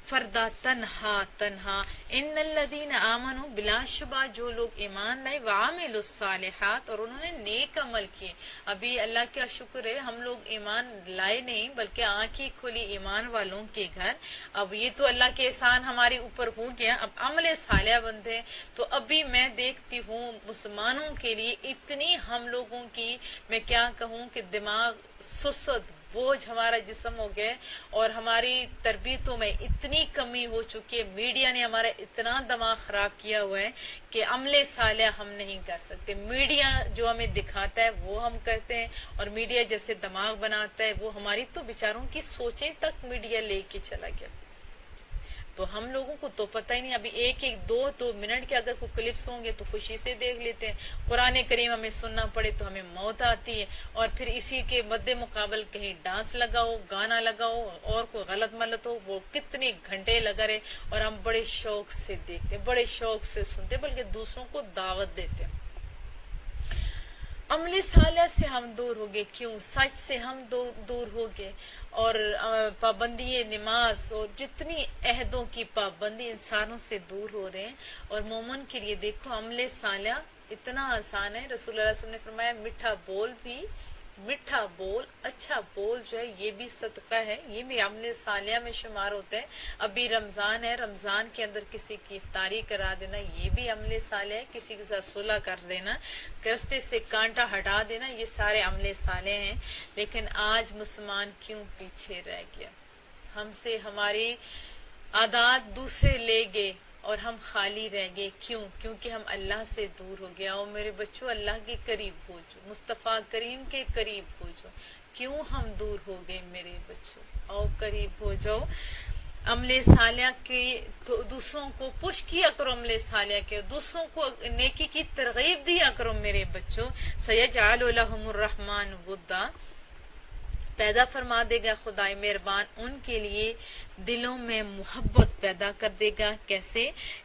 فردا تنہا۔ ان الذین آمنوا بلا شبہ جو لوگ ایمان لائے، وعملوا الصالحات اور انہوں نے نیک عمل کیے۔ ابھی اللہ کا شکر ہے ہم لوگ ایمان لائے نہیں بلکہ آنکھیں کھلی ایمان والوں کے گھر، اب یہ تو اللہ کے احسان ہمارے اوپر ہو گیا، اب عمل صالح بندے۔ تو ابھی میں دیکھتی ہوں مسلمانوں کے لیے اتنی ہم لوگوں کی میں کیا کہوں کہ دماغ سست بوجھ ہمارا جسم ہو گئے اور ہماری تربیتوں میں اتنی کمی ہو چکی ہے، میڈیا نے ہمارا اتنا دماغ خراب کیا ہوا ہے کہ عمل صالح ہم نہیں کر سکتے، میڈیا جو ہمیں دکھاتا ہے وہ ہم کرتے ہیں، اور میڈیا جیسے دماغ بناتا ہے وہ ہماری تو بیچاروں کی سوچیں تک میڈیا لے کے چلا گیا۔ تو ہم لوگوں کو تو پتہ ہی نہیں، ابھی ایک دو منٹ کے اگر کوئی کلپس ہوں گے تو خوشی سے دیکھ لیتے ہیں، قرآن کریم ہمیں سننا پڑے تو ہمیں موت آتی ہے، اور پھر اسی کے مد مقابل کہیں ڈانس لگاؤ، گانا لگاؤ اور کوئی غلط ملت ہو، وہ کتنے گھنٹے لگا رہے اور ہم بڑے شوق سے دیکھتے ہیں، بڑے شوق سے سنتے ہیں، بلکہ دوسروں کو دعوت دیتے ہیں۔ عمل صالح سے ہم دور ہو گئے، کیوں؟ سچ سے ہم دور ہو گئے، اور پابندی نماز اور جتنی عہدوں کی پابندی انسانوں سے دور ہو رہے ہیں۔ اور مومن کے لیے دیکھو عمل صالح اتنا آسان ہے، رسول اللہ صلی اللہ علیہ وسلم نے فرمایا میٹھا بول اچھا بول جو ہے یہ بھی صدقہ ہے، یہ بھی عمل صالح میں شمار ہوتا ہے۔ ابھی رمضان ہے، رمضان کے اندر کسی کی افطاری کرا دینا یہ بھی عمل صالح ہے، کسی کے ساتھ صلح کر دینا، رستے سے کانٹا ہٹا دینا، یہ سارے عمل صالح ہیں۔ لیکن آج مسلمان کیوں پیچھے رہ گیا؟ ہم سے ہماری عادات دوسرے لے گئے اور ہم خالی رہ گئے، کیوں؟ کیونکہ ہم اللہ سے دور ہو گیا۔ اور میرے بچوں اللہ کے قریب ہو جو، مصطفیٰ کریم کے قریب ہو جو۔ کیوں ہم دور ہو گئے میرے بچوں؟ آؤ قریب ہو جاؤ، عمل صالح کے دوسروں کو پش کیا کرو، عمل صالح کے دوسروں کو نیکی کی ترغیب دیا کرو میرے بچوں۔ سیجعل لهم الرحمن ودا پیدا فرما دے گا خدائے مہربان ان کے لیے دلوں میں محبت پیدا کر دے گا۔ کیسے؟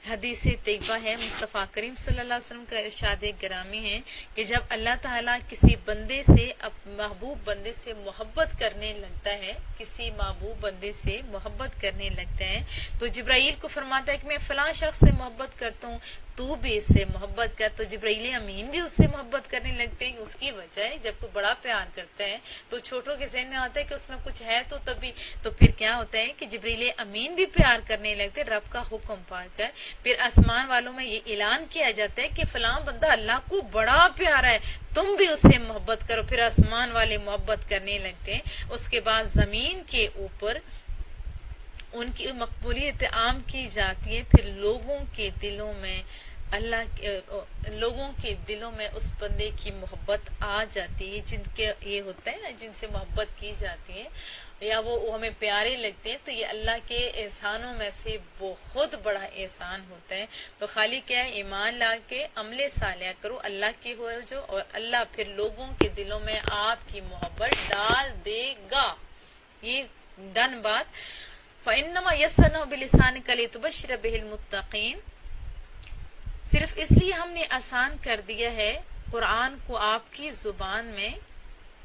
حدیث طیبہ ہے، مصطفیٰ کریم صلی اللہ علیہ وسلم کا ارشاد گرامی ہے کہ جب اللہ تعالیٰ کسی بندے سے محبوب بندے سے محبت کرنے لگتا ہے، کسی محبوب بندے سے محبت کرنے لگتا ہے تو جبرائیل کو فرماتا ہے کہ میں فلاں شخص سے محبت کرتا ہوں، تو بھی اس سے محبت کر۔ تو جبرائیل امین بھی اس سے محبت کرنے لگتے ہیں۔ اس کی وجہ ہے جب کوئی بڑا پیار کرتا ہے تو چھوٹوں کے ذہن میں آتا ہے کہ اس میں کچھ ہے تو تبھی، تو پھر کیا ہوتا ہے کہ جبرائیل امین بھی پیار کرنے لگتے رب کا حکم پا کر۔ پھر آسمان والوں میں یہ اعلان کیا جاتا ہے کہ فلاں بندہ اللہ کو بڑا پیارا ہے، تم بھی اس سے محبت کرو، پھر آسمان والے محبت کرنے لگتے ہیں۔ اس کے بعد زمین کے اوپر ان کی مقبولیت عام کی جاتی ہے، پھر لوگوں کے دلوں میں اس بندے کی محبت آ جاتی ہے، جن کے یہ ہوتا ہے نا، جن سے محبت کی جاتی ہے یا وہ ہمیں پیارے لگتے ہیں، تو یہ اللہ کے احسانوں میں سے بہت بڑا احسان ہوتا ہے۔ تو خالی کیا ہے، ایمان لا کے عمل صالح کرو، اللہ کے ہو جو، اور اللہ پھر لوگوں کے دلوں میں آپ کی محبت ڈال دے گا۔ یہ ڈن بات۔ فَإِنَّمَا يَسَّرْنَاهُ بِلِسَانِكَ لِتُبَشِّرَ بِهِ الْمُتَّقِينَ، صرف اس لیے ہم نے آسان کر دیا ہے قرآن کو آپ کی زبان میں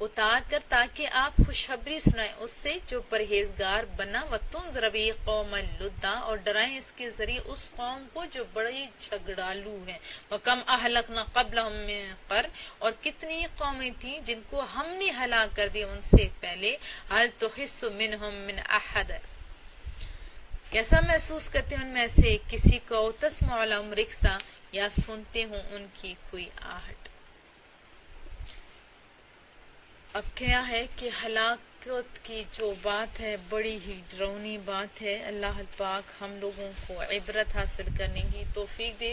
اتار کر تاکہ آپ خوشخبری سنائیں اس سے جو پرہیزگار بنا، وَتُنذِرَ بِهِ قَوْمًا لُدًّا، اور ڈرائیں اس کے ذریعے اس قوم کو جو بڑی جھگڑالو ہیں، وَكَمْ أَهْلَكْنَا قَبْلَهُمْ مِنْ قَرْنٍ، اور کتنی قومیں تھیں جن کو ہم نے ہلاک کر دیا ان سے پہلے، هَلْ تُحِسُّ مِنْهُمْ مِنْ أَحَدٍ، کیسا محسوس کرتے ہیں ان میں سے کسی کو، تسمع لهم رکسا، یا سنتے ہوں ان کی کوئی آہٹ۔ اب کیا ہے کہ ہلاکت کی جو بات ہے بڑی ہی ڈراؤنی بات ہے۔ اللہ پاک ہم لوگوں کو عبرت حاصل کرنے کی توفیق دے۔